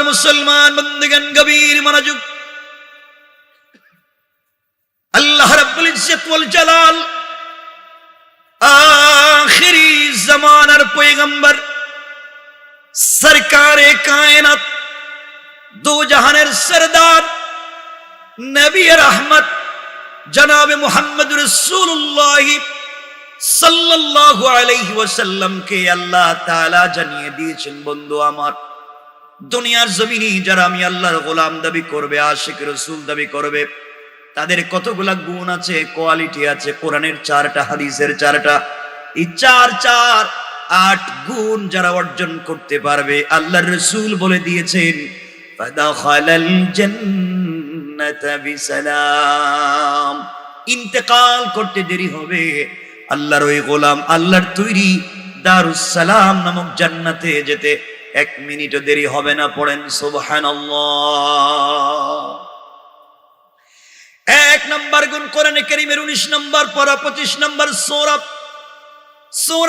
মুসলমান বন্ধুগণ, গভীর মনোযোগ। আল্লাহ রাব্বুল ইজ্জত ওয়াল জালাল আখিরি জামানার পয়গম্বর সরকারে কায়নাত, দো জাহানের সরদার নবী রহমত জনাবে মুহাম্মদ রাসূলুল্লাহ সাল্লাল্লাহু আলাইহি ওয়াসাল্লাম কে আল্লাহ তাআলা জানিয়ে দিয়েছেন, বন্ধু আমার, দুনিয়ার জমিনে যারা আমি আল্লাহর গোলাম দাবি করবে, আশিক রাসূল দাবি করবে, তাদের কতগুলা গুণ আছে, কোয়ালিটি আছে। কোরআনের 4টা, হাদিসের 4টা, এই 8 গুণ যারা অর্জন করতে পারবে, আল্লাহর রাসূল বলে দিয়েছেন ফাদাখালাল জান্নাতা বিসালাম, ইন্তেকাল করতে দেরি হবে, আল্লাহর ওই গোলাম, আল্লাহর তৈরি দারুস সালাম নামক জান্নাতে যেতে 1 মিনিটও দেরি হবে না। পড়েন সুবহানাল্লাহ। 1 নম্বর গুণ কোরআনে কারীমের 19 নম্বর পারা 25 নম্বর সূরা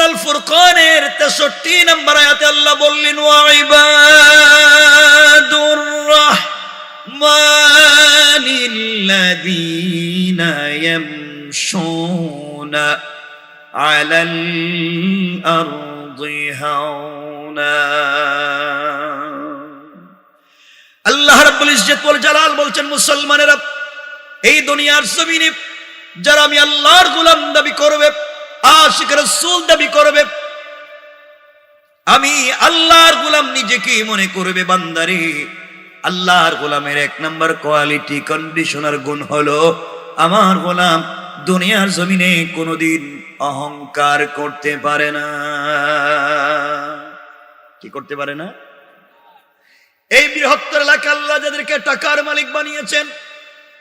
আল ফুরকানের 63 নম্বর আয়াতে আল্লাহ বললেন, ওয়া ইবাদুর রাহমানিল্লাযীনা ইয়ামশুনা আলাল আরদি হাওনা। আল্লাহ রাব্বুল ইজ্জত ওয়াল জালাল বলছেন, মুসলমানেরা, এই দুনিয়ার জমিনে যারা আমি আল্লাহর গোলাম দাবি করবে, আশিক রাসূল দাবি করবে, আমি আল্লাহর গোলাম নিজেকে মনে করবে, বান্দারে, আল্লাহর গোলামের 1 নম্বর কোয়ালিটি, কন্ডিশনার গুণ হলো, আমার গোলাম দুনিয়ার জমিনে কোনোদিন অহংকার করতে পারে না। কি করতে পারে না? এই বৃহত্তর এলাকা আল্লাহ যাদেরকে টাকার মালিক বানিয়েছেন,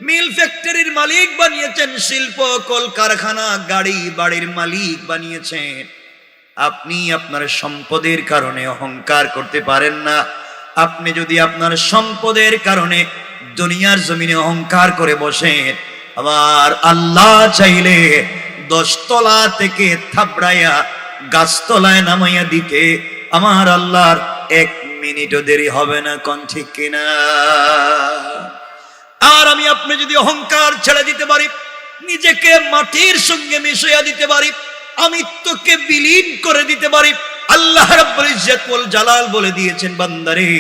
মিল ফ্যাক্টরির মালিক বানিয়েছেন, শিল্প কল কারখানা গাড়ি বাড়ির মালিক বানিয়েছেন, আপনি আপনার সম্পদের কারণে অহংকার করতে পারেন না। আপনি যদি আপনার সম্পদের কারণে দুনিয়ার জমিনে অহংকার করে বসেন, আবার আল্লাহ চাইলে 10 তলা থেকে থাবড়াইয়া গাছতলায় নামাইয়া দিতে আমার আল্লাহর 1 মিনিটও দেরি হবে না। কোন ঠিক কিনা? আর আমি আপনি যদি অহংকার ছেড়ে দিতে পারি, নিজেকে মাটির সঙ্গে মিশিয়ে দিতে পারি, আমিত্বকে বিলীন করে দিতে পারি, আল্লাহ রাব্বুল ইজ্জত ওয়াল জালাল বলে দিয়েছেন, বান্দারে,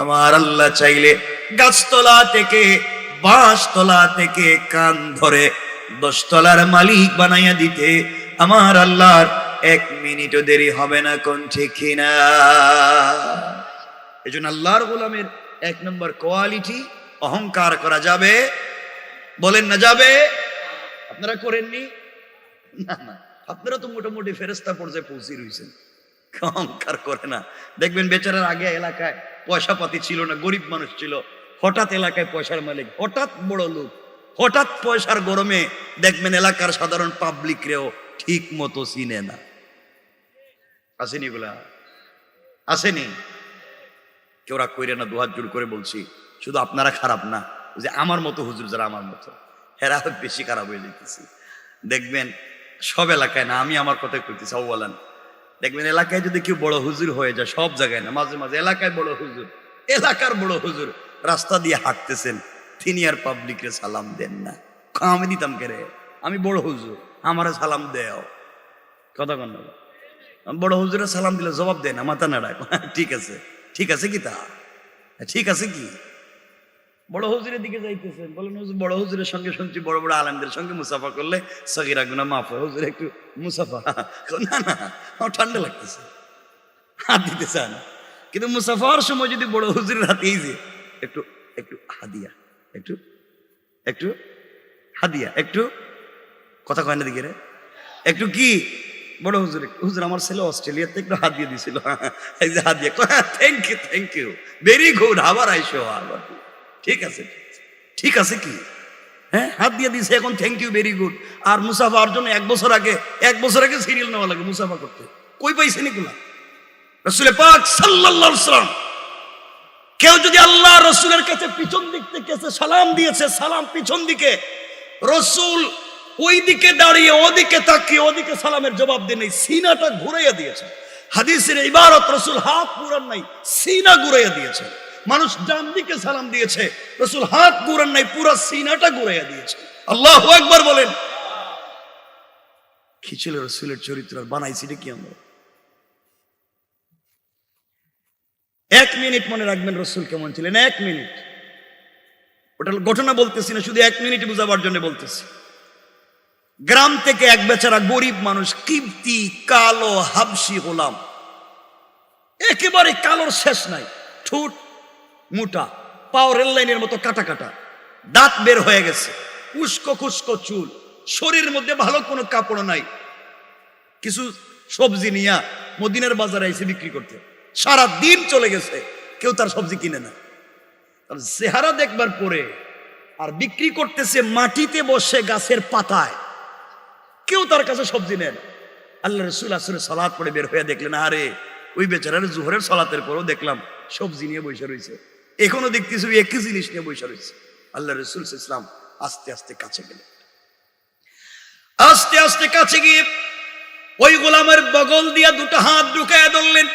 আমার আল্লাহ চাইলে গাছতলা থেকে বাঁশতলা থেকে কান ধরে 10 তলার মালিক বানাইয়া দিতে আমার আল্লাহর 1 মিনিটও দেরি হবে না। কোন ঠিক কিনা? এজন্য আল্লাহর গোলামের 1 নম্বর কোয়ালিটি, অহংকার করা যাবে? বলেন না যাবে? আপনারা করেননি? না না, আপনারা তো মোটামুটি ফেরেশতা পর্যায়ে পৌঁছে রয়েছেন, অহংকার করে না। দেখবেন বেচারার আগে এলাকায় পয়সা পাতি ছিল না, গরিব মানুষ ছিল, হঠাৎ এলাকায় পয়সার মালিক, হঠাৎ বড় লোক, হঠাৎ পয়সার গরমে দেখবেন এলাকার সাধারণ পাবলিক রেও ঠিক মতো চিনে না। আসেনি? এগুলা আসেনি? কেউ রাগ কইরে না, 2 হাত জোড় করে বলছি, শুধু আপনারা খারাপ না, যে আমার মতো হুজুর যারা আমার মতো, এরা বেশি খারাপ হয়ে যেতেছে। দেখবেন সব এলাকায় না, আমি আমার কথাই কইতেছি, বলেন, দেখবেন এলাকায় যদি কেউ বড় হুজুর হয়ে যায়, সব জায়গায় না, মাঝে মাঝে এলাকায় বড় হুজুর, এলাকার বড় হুজুর রাস্তা দিয়ে হাঁটতেছেন, তিনি আর পাবলিকরে সালাম দেন না। আমি দিতাম কে রে, আমি বড় হুজুর, আমারে সালাম দেও। কথা কন না, বড় হুজুরের সালাম দিলে জবাব দেয় না, মাথা নাড়ায়, ঠিক আছে, ঠিক আছে কি তা, ঠিক আছে কি? বড় হুজুরের দিকে যাইতেছেন, বলেন হুজুর, বড় হুজুরের সঙ্গে শুনছি বড় বড় আলেমদের সঙ্গে মুসাফা করলে সগীরা গুনাহ মাফ হয়, হুজুর একটু মুসাফা। না না, আমার ঠান্ডা লাগতেছে, হাত দিতে চান, কিন্তু মুসাফার সময় যদি বড় হুজুরের হাতে এই যে একটু একটু হাদিয়া, একটু একটু হাদিয়া, একটু কথা কয় না দিকে রে, একটু কি বড় হুজুর, হুজুর আমার ছেলে অস্ট্রেলিয়াতে একটু হাত দিয়ে দিয়েছিল, এই যে হাত দিয়ে, থ্যাংক ইউ ভেরি গুড, আবার আইসো, আবার ঠিক আছে, ঠিক আছে কি, হ্যাঁ হাত দিয়ে দিছে, এখন থ্যাংক ইউ ভেরি গুড। আর মুসাফার জন্য 1 বছর আগে সিরিয়াল নেওয়া লাগে মুসাফা করতে, কই পাইছেন এগুলা? রাসূল পাক সাল্লাল্লাহু আলাইহি ওয়াসাল্লাম, কেউ যদি আল্লাহ রাসূলের কাছে পিছন দিক থেকে সালাম দিয়েছে, সালাম পিছন দিকে, রাসূল ওই দিকে দাঁড়িয়ে ওদিকে তাকিয়ে ওদিকে সালামের জবাব দেন, সিনাটা ঘুরাইয়া দিয়েছে। হাদিসের ইবারত, রাসূল হাত পুরান নাই, সিনা ঘুরাইয়া দিয়েছে। মানুষ ডান দিকে সালাম দিয়েছে, রাসূল হাত ঘুরান নাই, পুরো সিনাটা ঘুরাইয়া দিয়েছে। আল্লাহু আকবার বলেন। কি ছিল রাসূলের চরিত্র, বানাইছি কি আমরা? 1 মিনিট মনে রাখবেন রাসূল কেমন ছিলেন। 1 মিনিট, ওটা ঘটনা বলতেছি না, শুধু 1 মিনিট বুঝাবার জন্য বলতেছি। গ্রাম থেকে এক বেচারা গরিব মানুষ, কিপ্তি কালো হাবশি গোলাম, একেবারে কালোর শেষ নাই, ঠোঁট মোটা, পাও রেল লাইনের মতো কাটা কাটা, দাঁত বের হয়ে গেছে, উস্কো খুস্কো চুল, শরীরের মধ্যে ভালো কোনো কাপড় নাই। কিছু সবজি নিয়া মদিনার বাজারে এসে বিক্রি করতে, সারা দিন চলে গেছে, কেউ তার সবজি কিনে না। তার চেহারা দেখবার পরে আর বিক্রি করতেছে মাটিতে বসে গাছের পাতায়, কেউ তার কাছে সবজি নেন। আল্লাহ রাসূল আসরে সালাত পড়ে বের হয়ে দেখলেন, আরে ওই বেচারার জোহরের সালাতের পরেও দেখলাম সবজি নিয়ে বসে রয়েছে, এখনো দেখতেছি একই জিনিস নিয়ে বসে রয়েছে। আল্লাহ রাসূল সাল্লাল্লাহু আলাইহি ওয়াসাল্লাম আস্তে আস্তে কাছে গেলেন। আস্তে আস্তে কাছে গিয়ে ওই গোলামের বগল দিয়া দুটো হাত ঢুকায় ধরলেন,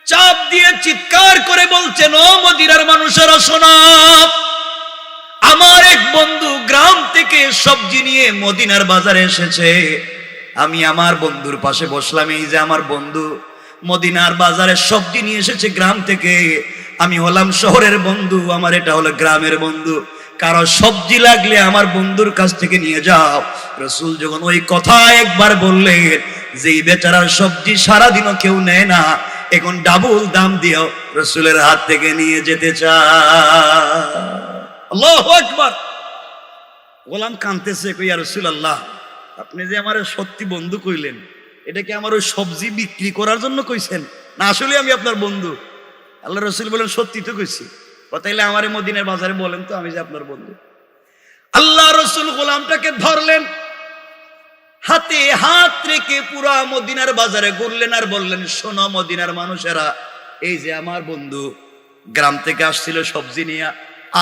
চাপ দিয়ে চিৎকার করে বলছেন, ও মদিনার মানুষেরা শোনো, আমার এক বন্ধু গ্রাম থেকে সবজি নিয়ে মদিনার বাজারে এসেছে। আমি আমার বন্ধুর পাশে বসলাম, এই যে আমার বন্ধু মদিনার বাজারে সবজি নিয়ে এসেছে গ্রাম থেকে, আমি হলাম শহরের বন্ধু, আমার এটা হলো গ্রামের বন্ধু, কারো সবজি লাগলে আমার বন্ধুর কাছ থেকে নিয়ে যাও। রাসূল যখন ওই কথা একবার বললেন, যেই বেচারার সবজি সারাদিনও কেউ নেয় না, এখন ডাবল দাম দিয়েও রাসূলের হাত থেকে নিয়ে যেতে চায়। আল্লাহু আকবার। গোলাম কাঁদতেছে, কই ইয়া রাসূলুল্লাহ, আপনি যে আমার সত্যি বন্ধু কইলেন, এটা কি আমার ওই সবজি বিক্রি করার জন্য কইছেন, না আসলে আমি আপনার বন্ধু? আল্লাহ রাসূল বলেন, সত্যি তো কইছি। তাইলে আমার মদিনার বাজারে বলেন তো আমি যে আপনার বন্ধু। আল্লাহ রাসূল গোলামটাকে ধরলেন, হাতে হাত রেখে পুরা মদিনার বাজারে ঘুরলেন আর বললেন, শোনো মদিনার মানুষেরা, এই যে আমার বন্ধু গ্রাম থেকে আসছিল সবজি নিয়ে,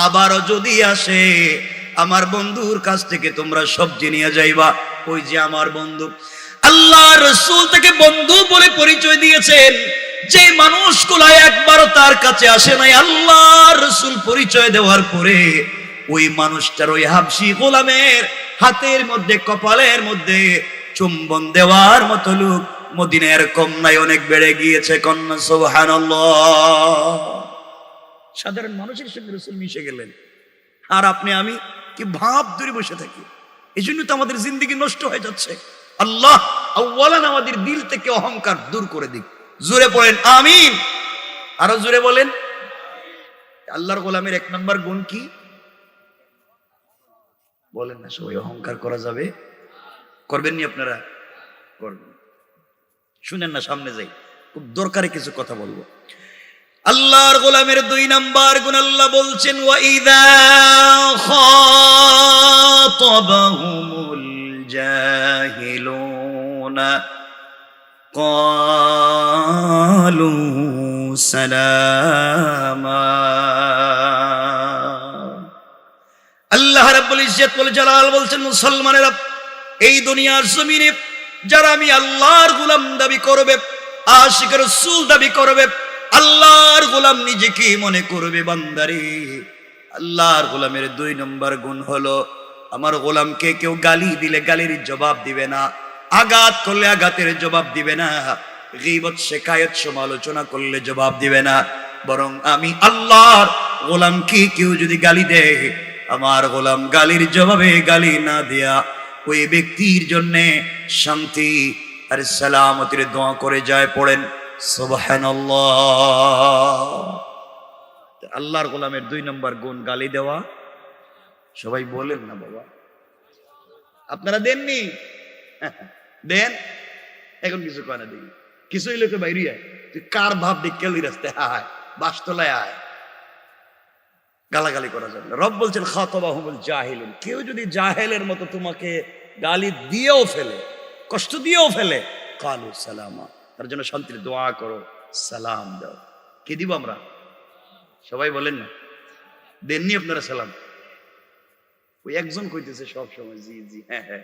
আবারও যদি আসে আমার বন্ধুর কাছ থেকে তোমরা সবজি নিয়ে যাইবা। ওই যে আমার বন্ধু, আল্লাহ রাসূল তাকে বন্ধু বলে পরিচয় দিয়েছেন। যে মানুষগুলা একবারও তার কাছে আসে নাই, আল্লাহ রাসূল পরিচয় দেওয়ার পরে ওই মানুষটার ওই হাবশি গোলামের হাতের মধ্যে কপালের মধ্যে চুম্বন দেওয়ার মতো লোক মদিনার কম নাই, অনেক বেড়ে গিয়েছে। কন্যা সুবহানাল্লাহ। সাধারণ মানুষের সঙ্গে রাসূল মিশে গেলেন, আর আপনি আমি কি ভাব ধরে বসে থাকি? এই জন্য তো আমাদের জিন্দেগি নষ্ট হয়ে যাচ্ছে। আল্লাহ আউয়ালান আমাদের দিল থেকে অহংকার দূর করে দিক। জোরে পড়েন আমিন, আরো জোরে বলেন। আল্লাহর গোলামের 1 নম্বর গুণ কি বলেন না সবাই? অহংকার করা যাবে? করবেন নি আপনারা? করবেন। শুনেন না, সামনে যাই, খুব দরকারি কিছু কথা বলবো। আল্লাহর গোলামের 2 নম্বর গুণ আল্লাহ বলছেন, ওয়া ইযা খাতাবাহুমুল জাহিলুনা ক্বালু সালামা। আল্লাহ রাব্বুল ইজ্জত ওয়াল জালাল বলছেন, মুসলমানেরা, এই দুনিয়ার জমিনে যারা আমি আল্লাহর গোলাম দাবি করবে, আশিক রাসূল দাবি করবে, আল্লাহর গোলাম নিজেকে মনে করবে, বান্দারে, আল্লাহর গোলামের 2 নম্বর গুণ হলো, আমার গোলামকে কেউ গালি দিলে গালির জবাব দিবে না, আঘাত করলে আঘাতের জবাব দিবে না, গীবত শিকায়ত সমালোচনা করলে জবাব দিবে না, বরং আমি আল্লাহর গোলামকে কেউ যদি গালি দেয়, আমার গোলাম গালির জবাবে গালি না দেয়া ওই ব্যক্তির জন্য শান্তি আর সালামতের দোয়া করে যায়। পড়েন সুবহানাল্লাহ। আল্লাহর গোলামের 2 নম্বর গুণ গালি দেওয়া। সবাই বলেন না বাবা, আপনারা দেননি? দেন, এখন কিছু কয় না, দেখি কিছুই লোকে বাইরে তুই কার ভাব দেখে রাস্তায় আয়, বাসতলায় আয়, গালাগালি করা যাবে না। রব বলছেন খাতাবাহুমুল জাহিলুন, কেউ যদি জাহেলের মতো তোমাকে গালি দিয়েও ফেলে, কষ্ট দিয়েও ফেলে, ক্বালু সালামা, তার জন্য শান্তির দোয়া করো, সালাম দাও। কে দিব আমরা? সবাই বলেন না, দেননি আপনারা সালাম? ওই একজন কইতেছে সব সময় জি জি হ্যাঁ হ্যাঁ,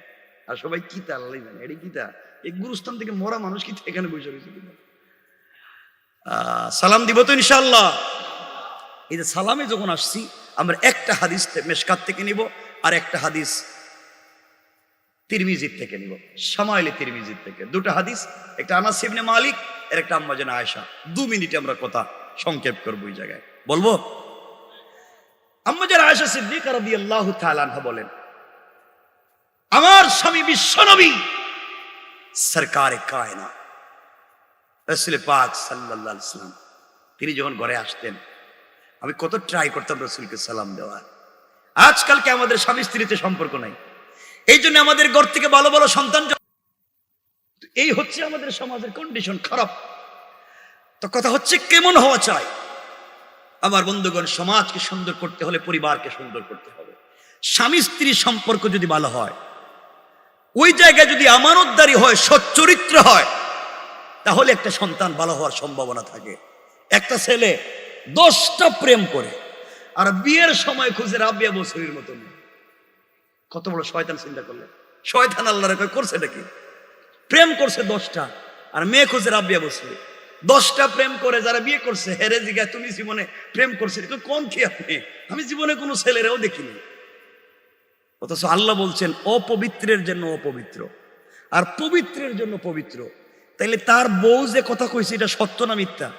আর সবাই কি তা আল্লাহ জানে, এটি কি তা, এই গুরুস্থান থেকে মরা মানুষ কি এখানে বসে রয়েছে কিনা? সালাম দিব তো ইনশাআল্লাহ। এই যে সালামে যখন আসছি, আমরা একটা হাদিস মেশকাত থেকে নিব, আর একটা হাদিস তিরমিজির থেকে নিব, শামাইলে তিরমিজির থেকে। দুটো হাদিস, একটা আনাস ইবনে মালিক, আর একটা আম্মা জান আয়েশা। 2 মিনিটে আমরা কথা সংক্ষেপ করবো এই জায়গায়। বলবো, আম্মা জান আয়েশা সিদ্দিকা রাদিয়াল্লাহু তাআলা আনহা বলেন, আমার স্বামী বিশ্বনবী সরকারে কায়নাত রাসূল পাক সাল্লাল্লাহু আলাইহি ওয়াসাল্লাম, তিনি যখন ঘরে আসতেন, আমি কত ট্রাই করতাম রাসূলকে সালাম দেওয়ার। আজকালকে আমাদের স্বামী স্ত্রীতে সম্পর্ক নাই, এই জন্য আমাদের ঘর থেকে ভালো ভালো সন্তান, এই হচ্ছে আমাদের সমাজের কন্ডিশন, খারাপ। তো কথা হচ্ছে কেমন হওয়া চাই আমার বন্ধুগণ? সমাজকে সুন্দর করতে হলে পরিবারকে সুন্দর করতে হবে। স্বামী স্ত্রীর সম্পর্ক যদি ভালো হয়, ওই জায়গায় যদি আমানতদারি হয়, সচ্চরিত্র হয়, তাহলে একটা সন্তান ভালো হওয়ার সম্ভাবনা থাকে। একটা ছেলে 10টা প্রেম করে আর বিয়ের সময় খুঁজে রাবিয়া বসরির মতো মেয়ে, কত বড় শয়তান! চিন্তা করলে শয়তান আল্লাহর করছে নাকি? প্রেম করছে 10টা আর মেয়ে খুঁজে রাবিয়া বসরি। 10টা প্রেম করে যারা বিয়ে করছে, হেরে জিজ্ঞাসা তুমি জীবনে প্রেম করছে কোন কি? আপনি, আমি জীবনে কোনো ছেলেরাও দেখিনি। অথচ আল্লাহ বলছেন অপবিত্রের জন্য অপবিত্র আর পবিত্রের জন্য পবিত্র। তাইলে তার বউ যে কথা কইছে, এটা সত্য না মিথ্যা?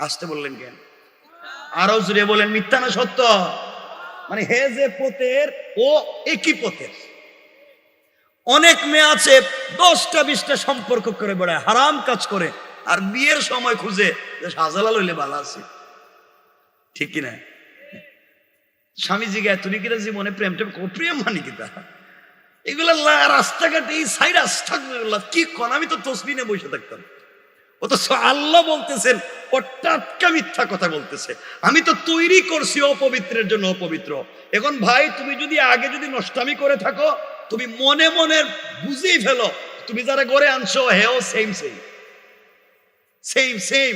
আসতে বললেন কেন? আরো জুড়ে বলেন, মিথ্যা না সত্য? মানে হে যে পথের, ও একই পথের। অনেক মেয়ে আছে 10টা 20টা সম্পর্ক করে বেড়ায়, হারাম কাজ করে, আর বিয়ের সময় খুঁজে সাজালা লইলে ভালো আছে। ঠিক কিনা? স্বামীজি গায়ে তুমি কিনা জীবনে প্রেম টেম, প্রেম মানে কিতা? এগুলা রাস্তাঘাটে এই সাইড আস্তাগফিরুল্লাহ কি কোন? আমি তো তসবিহে বসে থাকতাম। অথচ আল্লাহ বলতেছেন ও টাটকা মিথ্যা কথা বলতেছে, আমি তো তৈরি করছি অপবিত্রের জন্য অপবিত্র। এখন ভাই, তুমি যদি আগে যদি নষ্টামি করে থাকো, তুমি মনে মনে বুঝেই ফেলো, তুমি যারা গড়ে আনছো হেও সেম সেম সেম সেম।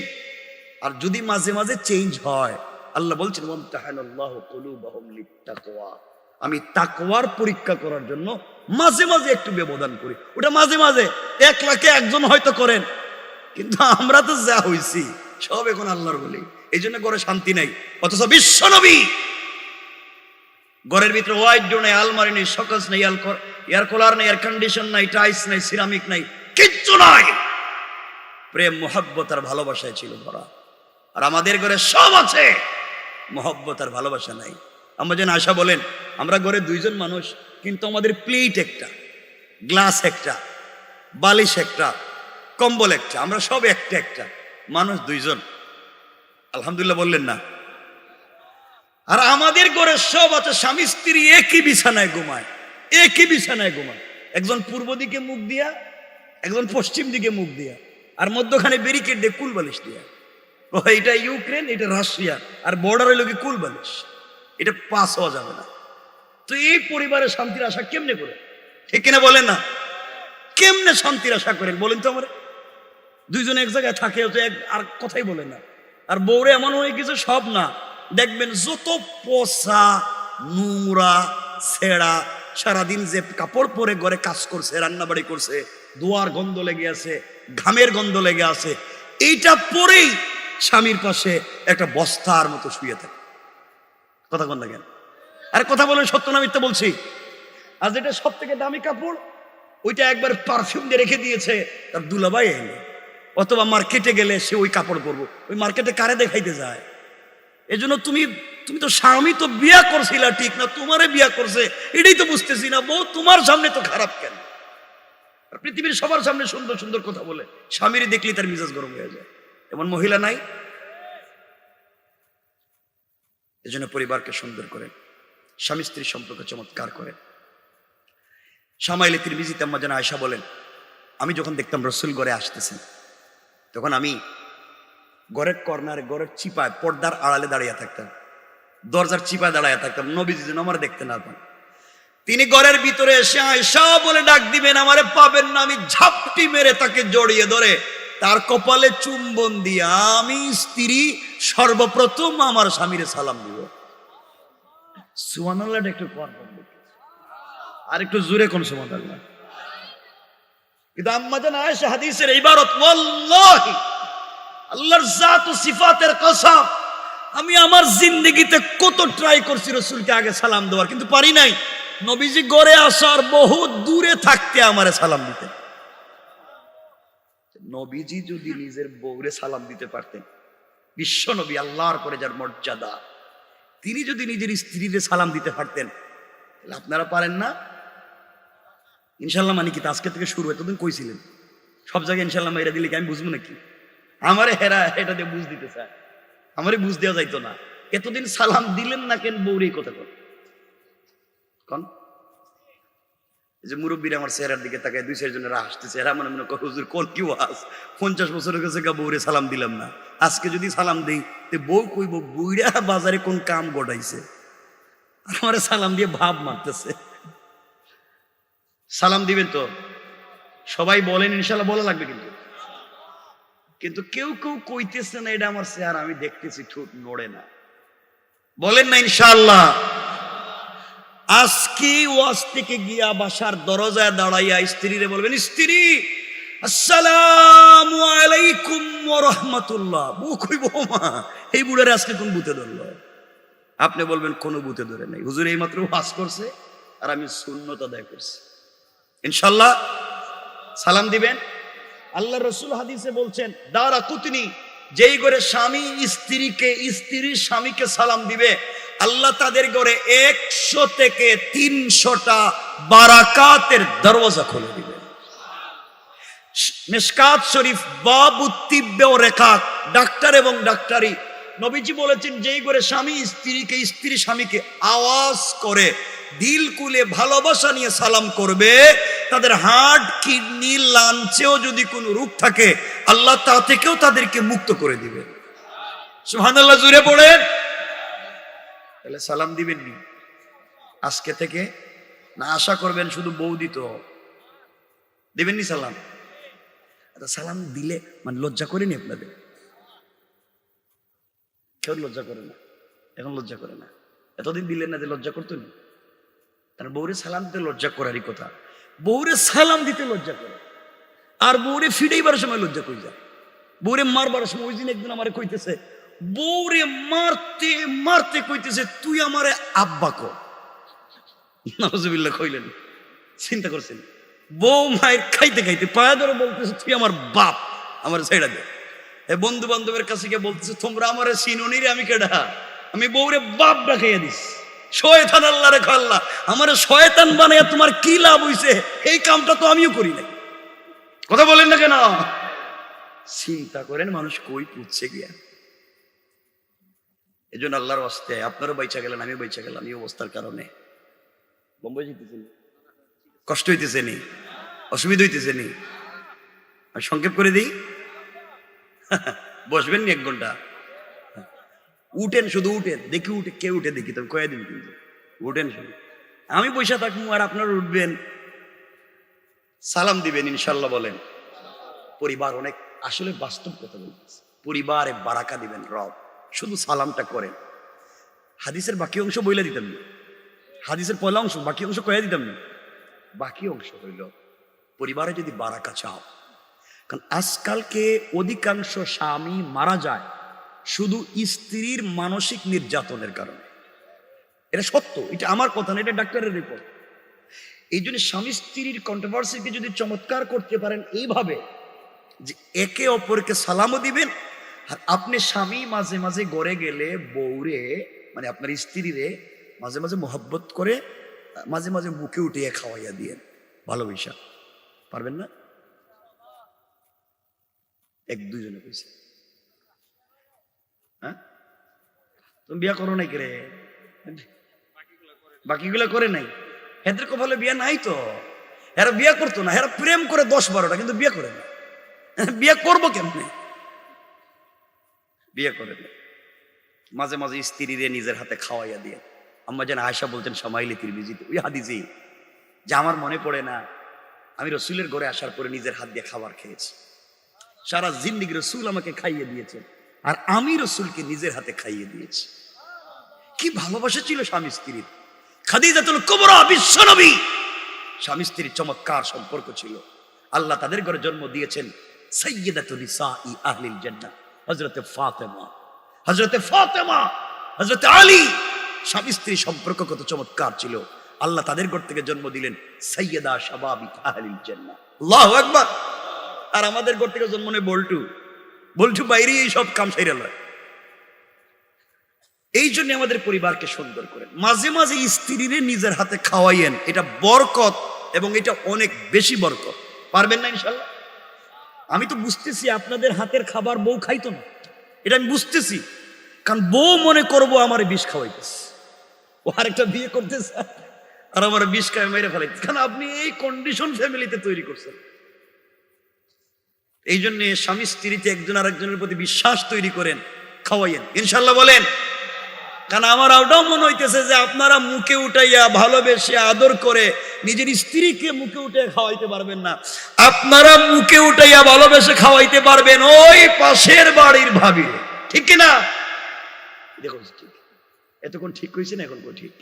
আর যদি মাঝে মাঝে চেঞ্জ হয়, আল্লাহ বলছেন ওয়ামতাহানাল্লাহু কুলুবাহুম লিত্তাকওয়া, আমি তাকওয়ার পরীক্ষা করার জন্য মাঝে মাঝে একটু ব্যবধান করি। ওটা মাঝে মাঝে 1 লাখে একজন হয়তো করেন, কিন্তু আমরা তো যা হইছি সব এখন আল্লাহর বলি, এই জন্য ঘরে শান্তি নাই। অথচ বিশ্ব নবী ঘরের ভিতরে হোয়াইট ডোর নাই, আলমারি নেই, শোকেস নেই, এয়ার কুলার নেই, এয়ার কন্ডিশন নাই, টাইলস নাই, সিরামিক নাই, কিচ্ছু নাই। প্রেম মোহাব্বত আর ভালোবাসায় ছিল ভরা। আর আমাদের ঘরে সব আছে, মোহাব্বত আর ভালোবাসা নাই। আমরা যেন আশা বলেন, আমরা ঘরে 2 জন মানুষ, কিন্তু আমাদের প্লেট একটা, গ্লাস একটা, বালিশ একটা, কম্বল একটা, আমরা সব একটা একটা মানুষ, 2 জন। আলহামদুলিল্লাহ বললেন না? আর আমাদের ঘরে সব আছে, স্বামী স্ত্রী একই বিছানায় ঘুমায়, একই বিছানায় ঘুমায়। একজন পূর্ব দিকে মুখ দিয়া, একজন পশ্চিম দিকে মুখ দিয়া, আর মধ্যখানে ব্যারিকেড দিয়ে কুল বালিশ দিয়া। এটা ইউক্রেন, এটা রাশিয়া, আর বর্ডার হইল কি কুল বালিশ। এটা পাস হওয়া যাবে না। তো এই পরিবারের শান্তির আশা কেমনে করে? ঠিক কিনা বলেন না? কেমনে শান্তির আশা করেন বলেন তো? আমরা 2 জন এক জায়গায় থাকে, আর কথাই বলে না। আর বউরে এমন হয়ে গেছে, সব না, দেখবেন যত পচা নোংরা ছেঁড়া, সারাদিন যে কাপড় পরে ঘরে কাজ করছে, রান্নাবাড়ি করছে, ধোয়ার গন্ধ লেগে আছে, ঘামের গন্ধ লেগে আছে, এইটা পরেই স্বামীর পাশে একটা বস্তার মতো শুয়ে থাকে। কথা কোন দেখেন? আরে কথা বলেন, সত্য না মিথ্যা বলছি? আর যেটা সব থেকে দামি কাপড়, ওইটা একবার পারফিউম দিয়ে রেখে দিয়েছে তার দুলাভাই এনে, অথবা মার্কেটে গেলে সে ওই কাপড় পরবো, ওই মার্কেটে কারে দেখাইতে যায়? এজন্য তুমি তো স্বামী তো বিয়া করছিলা ঠিক না, তোমারে বিয়া করছে, এটাই তো বুঝতেছি না। বউ তোমার সামনে তো খারাপ কেন? পৃথিবীর সবার সামনে সুন্দর সুন্দর কথা বলে, স্বামীর দেখলে তার মিজাজ গরম হয়ে যায়। এমন মহিলা নাই? এজন্য পরিবারকে সুন্দর করে, স্বামী স্ত্রীর সম্পর্ক চমৎকার করে। শামাইলে তিরমিজিতে আম্মা জান আয়েশা বলেন, আমি যখন দেখতাম রাসূল ঘরে আসতেছেন, তখন আমি ঘরের কর্নারে, ঘরের চিপায়, পর্দার আড়ালে দাঁড়িয়ে থাকতাম, দরজার চিপায় দাঁড়িয়ে থাকতাম, নবীজি যেন আমার দেখতে না পান। তিনি ঘরের ভিতরে এসে আয়েশা বলে ডাক দিবেন, আমারে পাবেন না, আমি ঝাপটি মেরে তাকে জড়িয়ে ধরে তার কপালে চুম্বন দিয়ে আমি স্ত্রী সর্বপ্রথম আমার স্বামীরে সালাম দিব। সুবহানাল্লাহ একটু কর, আর একটু জোরে কোন সুবহানাল্লাহ। কিন্তু আম্মা জান আয়েশা হাদিসের ইবারত, ওয়াল্লাহি, আল্লাহর জাত ও সিফাতের কসম, আমি আমার জিন্দগিতে কত ট্রাই করছি রসুলকে আগে সালাম দেওয়ার, কিন্তু পারি নাই। নবীজি গড়ে আসার বহু দূরে থাকতে আমারে সালাম দিতেন। নবীজি যদি নিজের বউরে সালাম দিতে পারতেন, বিশ্ব নবী আল্লাহর পরে যার মর্যাদা, তিনি যদি নিজের স্ত্রীরে সালাম দিতে পারতেন, তাহলে আপনারা পারেন না? ইনশাল্লাহ মানে কি আজকে থেকে শুরু? এতদিন কইছিলেন সব জায়গায় ইনশাল্লাহ মেয়েরা দিলে কি আমি বুঝবো নাকি? আমারে হেরা এটা দিয়ে বুঝ দিতে চায়, আমারে বুঝ দেওয়া যাইতো না। এতদিন সালাম দিলেন না কেন বউরে কথা কন? এই যে মুরব্বীরা আমার চেহারার দিকে তাকায়, দুই চারজনেরা হাসতেছে, এরা মনে মনে করে হুজুর কোন কি ওয়াজ, 50 বছরের কাছে বউরে সালাম দিলাম না, আজকে যদি সালাম দিই তে বউ কইব বুইড়া বাজারে কোন কাম গড়াইছে, আমারে সালাম দিয়ে ভাব মারতেছে। সালাম দিবেন তো সবাই বলেন ইনশাল্লাহ, বলা লাগবে কিন্তু। কিন্তু কেউ কেউ কইতেছে না এটা আমার চেহারা, আমি দেখতেছি ঠোঁট নড়ে না, বলেন না ইনশাআল্লাহ। আজকে ওয়াজ থেকে গিয়া বাসার দরজায় দাঁড়াইয়া স্ত্রীরে বলবেন, স্ত্রী আসসালামু আলাইকুম ওয়া রাহমাতুল্লাহ। বউ কইব মা এই বুড়ারে আজকে কোন ভূতে ধরলো? আপনি বলবেন কোনো ভূতে ধরে নাই, হুজুর এই মাত্র ওয়াজ করছে আর আমি সুন্নত আদায় করছি। ইনশাআল্লাহ সালাম দিবেন। আল্লাহ রসুল হাদিসে বলছেন, দারাকুতনি, যেই ঘরে স্বামী স্ত্রীকে, স্ত্রীর স্বামীকে সালাম দিবে, আল্লাহ তাদের ঘরে 100 থেকে 300টা বারাকাতের দরওয়াজা খুলে দিবে। মিশকাত শরীফ বাবু তিব্বে ও রেখাত, ডাক্তার এবং ডাক্তারি, নবীজি বলেছেন যেই ঘরে স্বামী স্ত্রীকে, স্ত্রী স্বামীকে আওয়াজ করে দিল কুলে ভালোবাসা নিয়ে সালাম করবে, তাদের হার্ট, কিডনি, লাঞ্চেও যদি কোনো রোগ থাকে আল্লাহ তা থেকেও তাদেরকে মুক্ত করে দিবে। সুবহানাল্লাহ, জুড়ে পড়েন। তাহলে সালাম দিবেন নি আজকে থেকে? না আশা করবেন শুধু বউ দিত? দিবেন নি সালাম? সালাম দিলে মানে লজ্জা করেনি আপনাদের? কেউ লজ্জা করে না, এখন লজ্জা করে না। এতদিন দিলেন না যে লজ্জা করতো না? তার বউরে সালাম দিতে লজ্জা করারই কথা। বউরে সালাম দিতে লজ্জা করে, আর বউরে ফিডাইবার সময় লজ্জা কই যায়, বউরে মারবার সময়। ওই দিন একদিন আমারে কইতেছে, বউরে মারতে মারতে কইতেছে তুই আমারে আব্বা কো। নাউজুবিল্লাহ কইলেন, চিন্তা করছেন? বউ মায়ের খাইতে খাইতে পায়া ধরে বলতেছে তুই আমার বাপ, আমার ছেড়া দে। বন্ধু বান্ধবের কাছে গিয়ে বলতেছে তোমরা আমারে চিনুনি রে, আমি কেডা? আমি বউরে বাপ ডাকাইয়া দিস। শয়তান, আল্লাহ রে আল্লাহ, আমার শয়তান বানাইয়া তোমার কি লাভ হইছে? এই কামটা তো আমিও করি নাই। কথা বলেন না কেন? চিন্তা করেন মানুষ কই পুচ্ছে গিয়া। এই জন্য আল্লাহর ওয়াস্তে আপনারও বাইচা গেলেন, আমিও বাইচা গেলাম এই অবস্থার কারণে। বোম্বাই যেতেছেন, কষ্ট হইতেছে নি? অসুবিধা হইতেছে নি? আমি সংক্ষেপ করে দিই, বসবেন নি 1 ঘন্টা? উঠেন, শুধু উঠেন, দেখি উঠে কে উঠে দেখি, তবে কয়ে দিন কিন্তু উঠেন শুধু। আমি পয়সা থাকবো আর আপনারা উঠবেন, সালাম দিবেন ইনশাল্লাহ। বলেন পরিবার অনেক, আসলে বাস্তব কথা বলতেছে, পরিবারে বারাকা দিবেন রব, শুধু সালামটা করেন। হাদিসের বাকি অংশ বইলে দিতাম না, হাদিসের পয়লা অংশ, বাকি অংশ কয়ে দিতাম না। বাকি অংশ হইল পরিবারে যদি বারাকা চাও, কারণ আজকালকে অধিকাংশ স্বামী মারা যায় শুধু স্ত্রীর মানসিক নির্যাতনের কারণে। এটা সত্য, এটা আমার কথা না, এটা ডাক্তারের রিপোর্ট। এই জন্য স্বামী স্ত্রীর কন্ট্রোভার্সিকে যদি চমৎকার করতে পারেন এইভাবে যে একে অপরকে সালামও দিবেন, আর আপনি স্বামী মাঝে মাঝে গড়ে গেলে বউরে, মানে আপনার স্ত্রীরে মাঝে মাঝে মোহব্বত করে মাঝে মাঝে মুখে উঠিয়ে খাওয়াইয়া দিয়েন ভালোবাসা। পারবেন না? 1-2 জনে কইছে, হ্যাঁ তুমি বিয়া করো নাই কে? বাকিগুলা করে নাই, এদের কপালে বিয়া নাই তো। এরা বিয়া করতো না, এরা প্রেম করে 10-12টা, কিন্তু বিয়ে করে না। বিয়ে করবো কেমনে? বিয়ে করে না। মাঝে মাঝে স্ত্রীরে নিজের হাতে খাওয়াইয়া দিয়ে। আম্মা যেন আয়েশা বলতেন সামাইলে তিরমিজিতে ওই হাদিসে, যে আমার মনে পড়ে না আমি রসুলের ঘরে আসার পরে নিজের হাত দিয়ে খাবার খেয়েছি, সারা জিন্দেগি রসুল আমাকে খাইয়ে দিয়েছেন, আর আমি রসুলকে নিজের হাতে খাইয়ে দিয়েছি। কি ভালোবাসা ছিল স্বামী স্ত্রীর। খাদিজাতুল কুবরা বিশ্বনবী, স্বামী স্ত্রীর চমৎকার সম্পর্ক ছিল। আল্লাহ তাদের ঘরে জন্ম দিয়েছেন সাইয়্যিদাতুন নিসাই আহলিল জান্নাহ, হযরত ফাতেমা। হযরতে ফাতেমা, হযরতে আলী, স্বামী স্ত্রী সম্পর্ক কত চমৎকার ছিল। আল্লাহ তাদের ঘর থেকে জন্ম দিলেন সাইয়্যিদা শাবাবি আহলিল জান্নাহ। আল্লাহু আকবার। আর আমাদের ঘর থেকে জন্ম নেয় বল্টু। বল্টু বাইরে এই সব কাম সাইরা লয়। এই জন্য আমাদের পরিবারকে সুন্দর করেন। মাঝে মাঝে স্ত্রীরে নিজের হাতে খাওয়াইয়েন, এটা বরকত এবং এটা অনেক বেশি বরকত। পারবেন না ইনশাল্লাহ? আমি তো বুঝতেছি আপনাদের হাতের খাবার বউ খাইতো না, এটা আমি বুঝতেছি। কারণ বউ মনে করবো আমার বিষ খাওয়াইতেছে, ও আরেকটা বিয়ে করতেছে আর আমার বিষ খাওয়াই মেরে ফেলাইতেছে। কারণ আপনি এই কন্ডিশন ফ্যামিলিতে তৈরি করছেন। এই জন্য স্বামী স্ত্রীতে একজন আরেকজনের প্রতি বিশ্বাস তৈরি করেন, খাওয়াইয়েন ইনশাল্লাহ বলেন। কারণ আমার ওটাও মনে হইতেছে যে আপনারা মুখে উঠাইয়া ভালোবেসে আদর করে নিজের স্ত্রীকে মুখে উঠে খাওয়াইতে পারবেন না, আপনারা মুখে উঠাইয়া ভালোবেসে খাওয়াইতে পারবেন ওই পাশের বাড়ির ভাবি। ঠিক কিনা? দেখুন ঠিক এতক্ষণ ঠিক কইছে না? এখন ঠিক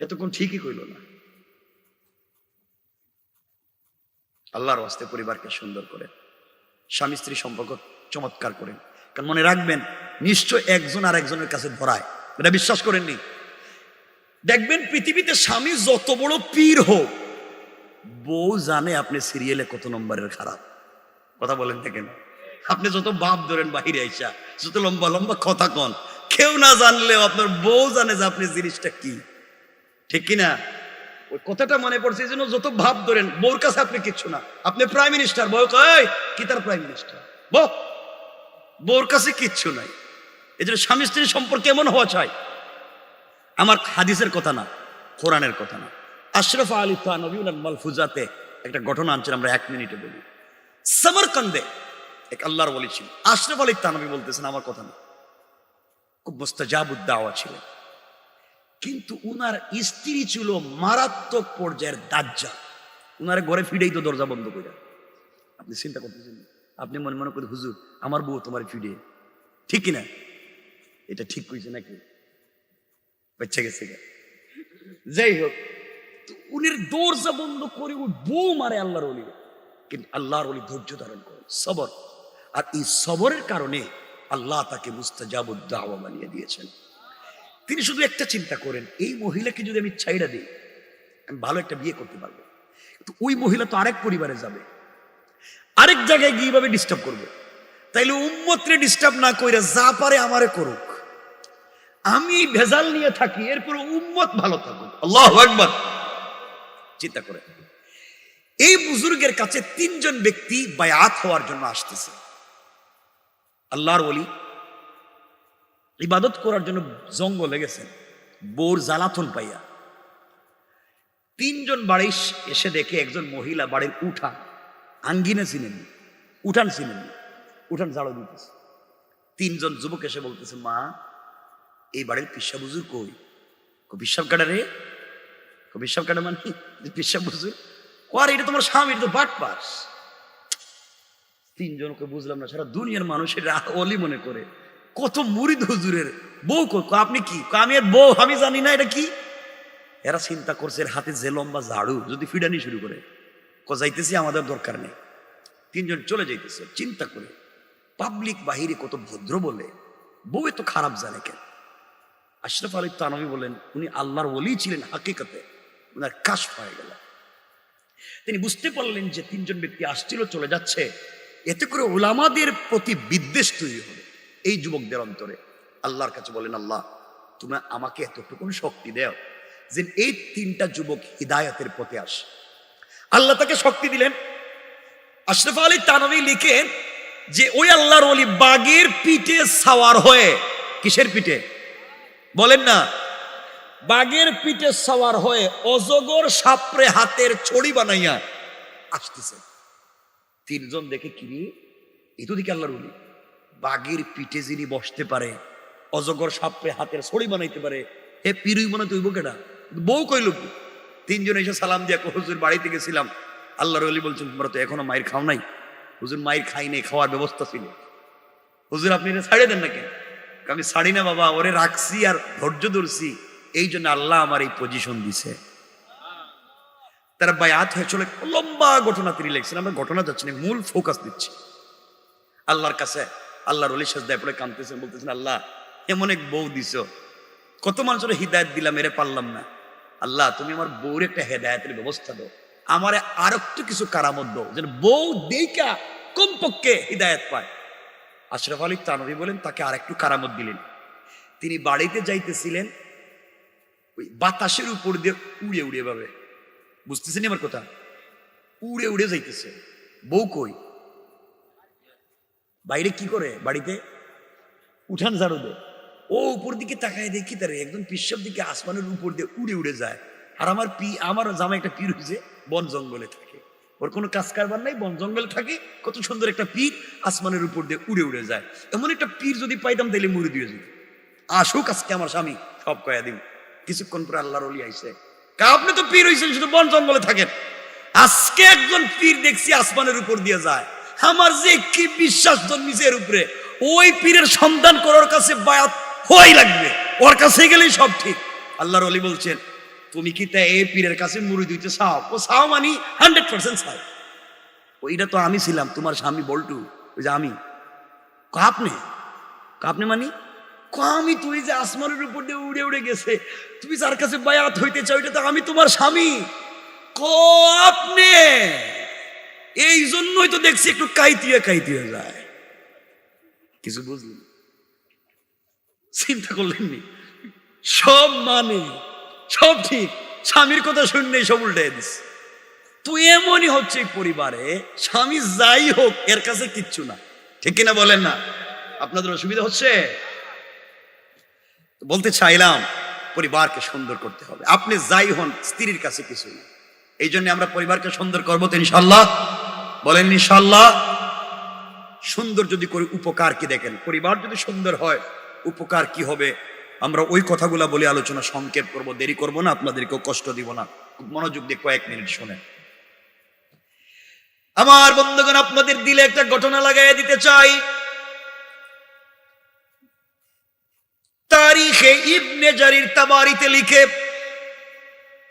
এতক্ষণ ঠিকই কইল না। আল্লাহর ওয়াস্তে পরিবারকে সুন্দর করেন, স্বামী স্ত্রী সম্পর্ক চমৎকার করেন। কারণ মনে রাখবেন, নিশ্চয় একজন আর একজনের কাছে ধরায়, এটা বিশ্বাস করেননি? দেখবেন পৃথিবীতে স্বামী যত বড় পীর হোক, বউ জানে আপনি সিরিয়ালে কত নম্বরের খারাপ। কথা বলেন না কেন? আপনি যত বাপ ধরেন বাহিরে আইসা, যত লম্বা লম্বা কথা কন, কেউ না জানলেও আপনার বউ জানে যে আপনি জিনিসটা কি। ঠিক কিনা? ওই কথাটা মনে পড়ছে। এই জন্য যত ভাব ধরেন, বউর কাছে আপনি কিচ্ছু না। আপনি প্রাইম মিনিস্টার, বউ কয় কি তার প্রাইম মিনিস্টার, বউর কাছে কিচ্ছু নাই। এই জন্য স্বামী স্ত্রীর সম্পর্কে এমন হওয়া চাই। আমার হাদিসের কথা না, কোরআনের কথা না। আশরাফ আলী থানভী উনার মালফুজাতে একটা ঘটনা আনছেন, আমরা 1 মিনিটে বলি। সমরকন্দে এক আল্লাহর ওলি ছিল, আশরাফ আলী থানভী বলতেছেন, আমার কথা না, খুব মুস্তাজাবুদ দাওয়া ছিলেন। কিন্তু উনার স্ত্রী ছিল মারাত্মক পর্যায়ের দাজ্জাল। উনার ঘরে ফিরেই তো দরজা বন্ধ করে। আপনি চিন্তা করতেছেন, আপনি মনে মনে করে হুজুর আমার বউ তোমার ফিরে, ঠিক কিনা? এটা ঠিক কইছে নাকি? বাচ্চা গেছে। যাই হোক, উনির দরজা বন্ধ করে ও বউ মারে আল্লাহর ওলি। কিন্তু আল্লাহর ওলি ধৈর্য ধারণ করে, সবর। আর এই সবরের কারণে আল্লাহ তাকে মুস্তাজাবুদ দাওয়া বানিয়ে দিয়েছেন। তিনি শুধু একটা চিন্তা করেন, এই মহিলাকে যদি আমি ছাইড়া দিই, আমি ভালো একটা বিয়ে করতে পারবো। কিন্তু ওই মহিলা তো আরেক পরিবারে যাবে, আরেক জায়গায় গিয়ে ভাবে ডিস্টার্ব করবে। তাইলে উম্মতরে ডিস্টার্ব না কইরা যা পারে আমারে করুক, আমি ভেজাল নিয়ে থাকি, এরপর উম্মত ভালো থাকুক। আল্লাহু আকবার। চিন্তা করে, এই বুজুর্গের কাছে 3 জন ব্যক্তি বায়াত হওয়ার জন্য আসতেছে। আল্লাহর ওলি ইবাদত করার জন্য জঙ্গলে গেছেন, বোর জ্বালাতন পাইয়া। 3 জন বাড়ি এসে দেখে একজন মহিলা বাড়ির উঠান, আঙ্গিনা চিনেন, উঠান চিনেন, উঠান ঝাড়ু দিতেছে। 3 জন যুবক এসে বলতেছে, মা এই বাড়ির পিসা বুজুর কই? পিসাব কাটা রে, পিসাব কাটা মানে পিসাব বুজুর কর, এটা তোমার স্বামী, এটা তো বাট পাস। 3 জনকে বুঝলাম না, সারা দুনিয়ার মানুষের অলি মনে করে কত মুরিদ হুজুরের বউ। আপনি কি? আমি এর বউ আমি জানি না এটা কি। এরা চিন্তা করছে এর হাতে যে লম্বা ঝাড়ু যদি ফিডানি শুরু করে, যাইতেছি আমাদের দরকার নেই। 3 জন চলে যাইতেছে। চিন্তা করে পাবলিক বাহিরে কত ভদ্র বলে, বউ এত খারাপ জানে কেন? আশরাফ আলী থানভী বলেন, উনি আল্লাহর ওলি ছিলেন হাকিকতে, উনার কাশফ হয়ে গেল। তিনি বুঝতে পারলেন যে 3 জন ব্যক্তি আসছিল, চলে যাচ্ছে, এতে করে উলামাদের প্রতি বিদ্বেষ তৈরি হবে এই যুবকদের অন্তরে। আল্লাহর কাছে বলেন, আল্লাহ তুমি আমাকে এতটুকু শক্তি দাও যে এই 3টা যুবক হিদায়াতের পথে আসে। আল্লাহ তাকে শক্তি দিলেন। আশরাফ আলী থানভী লিখেন যে ওই আল্লাহর ওলি বাঘের পিঠে সাওয়ার হয়ে, কিসের পিঠে বলেন না? বাঘের পিঠে সাওয়ার হয়ে অজগর সাপরে হাতের ছড়ি বানাইয়া আসতেছে। 3 জন দেখে, কিরে এই তো দিকে আল্লাহর ওলি, বাঘের পিঠে যিনি বসতে পারে, অজগর সাপরে হাতের ছড়ি বানাইতে পারে, হে পিরুই বানাইতে হইব কেডা? বউ কইল কি? 3 জন এসে সালাম দিয়া, হুজুর বাড়িতে গেছিলাম, আল্লাহর ওলি বলছেন তোমরা তো এখনো মায়ের খাও নাই। হুজুর মায়ের খাই নাই, খাওয়ার ব্যবস্থা ছিল। হুজুর আপনি এটা ছাড়িয়ে দেন না কেন? আমি ছাড়ি না বাবা, ওরে রাখছি আর ধৈর্য ধরছি, এই জন্য আল্লাহ আমার এই পজিশন দিছে। তারা বায়াত হয়ে চলে, লম্বা ঘটনা তিনি লিখছেন, আমরা ঘটনা যাচ্ছি না, মূল ফোকাস দিচ্ছি। আল্লাহর কাছে আল্লাহর ওলি সেজদায় পড়ে কাঁদতেছেন, বলতেছেন আল্লাহ এমন এক বউ দিছো, কত মানুষের হিদায়ত দিলাম, এরে পারলাম না। আল্লাহ তুমি আমার বউর একটা হেদায়তের ব্যবস্থা দাও, আমারে আর একটু কিছু কারামত দাও, যেন বউ দেইকা কমপক্ষে হিদায়ত পায়। আশরাফ আলী থানভী বলেন তাকে আর একটু কারামত দিলেন। তিনি বাড়িতে যাইতেছিলেন, ওই বাতাসের উপর দিয়ে উড়ে উড়ে ভাবে, বুঝতেছেন আমার কথা, উড়ে উড়ে যাইতেছে। বউ কই? বাইরে কি করে? বাড়িতে উঠান ঝাড়ু দেয়। ও উপর দিকে তাকায় দেখি তারে একদম পিসব দিকে আসমানের উপর দিয়ে উড়ে উড়ে যায়। আর আমার জামা একটা পীর হয়েছে, বন জঙ্গলে থাকে, ওর কোনো কাজ কারবার নাই, বন জঙ্গলে থাকে, কত সুন্দর একটা পীর আসমানের উপর দিয়ে উড়ে উড়ে যায়। এমন একটা পীর যদি পাইতাম তাইলে মুড়ি দিয়ে যেত। আসুক আজকে আমার স্বামী, সব কয়া দিব। কিছুক্ষণ পরে আল্লাহর ওলি আইসে, আপনি তো পীর হয়েছেন, শুধু বন জঙ্গলে থাকেন, আজকে একজন পীর দেখছি আসমানের উপর দিয়ে যায়। আমার যে কি বিশ্বাস জন্মিছে এর উপরে, ওই পীরের সন্ধান করার কাছে বায়াত হওয়াই লাগবে, ওর কাছে গেলেই সব ঠিক। আল্লাহর ওলি বলছেন তুমি কি তা এই পীরের কাছে মুড়ি দিতে চাও? ও চাও মানি 100% চাও। ওইটা তো আমি ছিলাম, তোমার স্বামী বল্টু, ওই যে আমি। আপনি মানি আমি, তুই যে আসমানের উপর দিয়ে উড়ে উড়ে গেছে, তুমি যার কাছে বায়াত হইতে চাও, এটা তো আমি তোমার স্বামী। আপনি এই জন্যই তো দেখছি একটু কাইতিয়ে যায়। কিছু বুঝলেন? চিন্তা করলেন নি? সব মানে সব ঠিক, স্বামীর কথা শুনলেই সব উল্টে দিস। তো এমনই হচ্ছে এই পরিবারে, স্বামী যাই হোক এর কাছে কিচ্ছু না, ঠিক কিনা বলেন না? আপনাদের অসুবিধা হচ্ছে? বলতে চাইলাম পরিবারকে সুন্দর করতে হবে, আপনি যাই হন স্ত্রীর কাছে কিছু না। এই জন্য আমরা পরিবারকে সুন্দর করবো তো ইনশাল্লাহ, বলেন ইনশাল্লাহ। সুন্দর যদি করে উপকার কি দেখেন, পরিবার যদি সুন্দর হয় উপকার কি হবে, আমরা ওই কথাগুলা বলে আলোচনা সংক্ষেপ করব, দেরি করব না, আপনাদেরকেও কষ্ট দিব না, খুব মনোযোগ দিয়ে কয়েক মিনিট শোনেন। আমার বন্ধুগণ, আপনাদের দিলে একটা ঘটনা লাগাই দিতে চাই। তারিখে ইবনে জারির তাবারিতে লিখে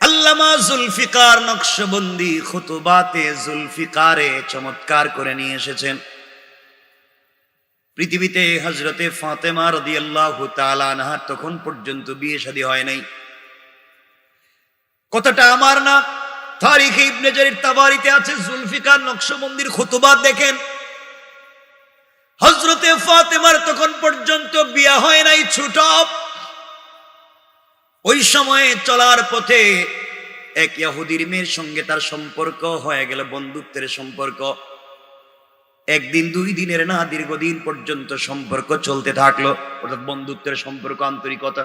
আল্লামা জুলফিকার নকশবন্দি খুতুবাতে জুলফিকারে চমৎকার করে নিয়ে এসেছেন। পৃথিবীতে হযরতে ফাতেমা রাদিয়াল্লাহু তাআলা আনহার তখন পর্যন্ত বিয়ে শাদী হয় নাই। কথাটা আমার না, তারিখে ইবনে জারির তাবারিতে আছে। জুলফিকার নকশবন্দির খুতুবা দেখেন, হযরতে ফাতেমার তখন পর্যন্ত বিয়ে হয় নাই, ছোট। ওই সময়ে চলার পথে এক ইহুদির মেয়ের সঙ্গে তার সম্পর্ক হয়ে গেল, বন্ধুত্বের সম্পর্ক। একদিন দুই দিনের না, দীর্ঘদিন পর্যন্ত সম্পর্ক চলতে থাকলো, অর্থাৎ বন্ধুত্বের সম্পর্ক, আন্তরিকতা।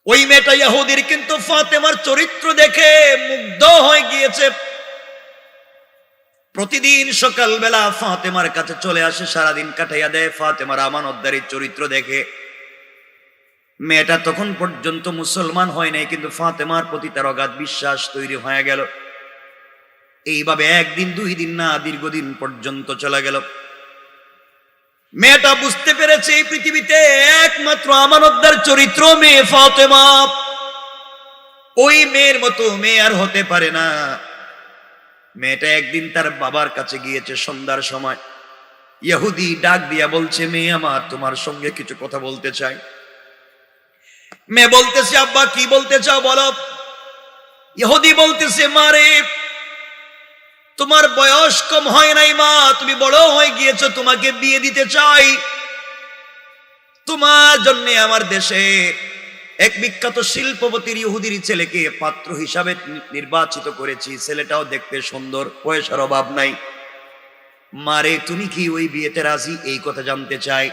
ওই মেয়েটা ইহুদির কিন্তু ফাতেমার চরিত্র দেখে মুগ্ধ হয়ে গিয়েছে। প্রতিদিন সকালবেলা ফাতেমার কাছে চলে আসে, সারাদিন কাটাইয়া দেয় ফাতেমার আমানতদারির চরিত্র দেখে। মেয়েটা তখন পর্যন্ত মুসলমান হয় নাই, কিন্তু ফাতেমার প্রতি তার অগাধ বিশ্বাস তৈরি হয়ে গেল। এইভাবে একদিন দুই দিন না, দীর্ঘদিন পর্যন্ত চলে গেল। মেয়েটা বুঝতে পেরেছে এই পৃথিবীতে একমাত্র আমানতদার চরিত্র মেয়ে ফাতেমা। ওই মেয়ের মতো মেয়ে আর হতে পারে না। মেয়েটা একদিন তার বাবার কাছে গিয়েছে সন্ধ্যার সময়। ইহুদি ডাক দিয়া বলছে, মেয়ে আমার তোমার সঙ্গে কিছু কথা বলতে চাই। মেয়ে বলতেছে, আব্বা কি বলতে চাও বলো। ইহুদি বলতেছে, মারে তোমার বয়স কম হয় নাই মা, তুমি বড় হয়ে গিয়েছো, তোমাকে বিয়ে দিতে চাই। তোমার জন্য আমার দেশে এক বিখ্যাত শিল্পপতির ইহুদির ছেলেকে পাত্র হিসাবে নির্বাচিত করেছি। ছেলেটাও দেখতে সুন্দর, পয়সার অভাব নাই। মারে তুমি কি ওই বিয়েতে রাজি, এই কথা জানতে চাই।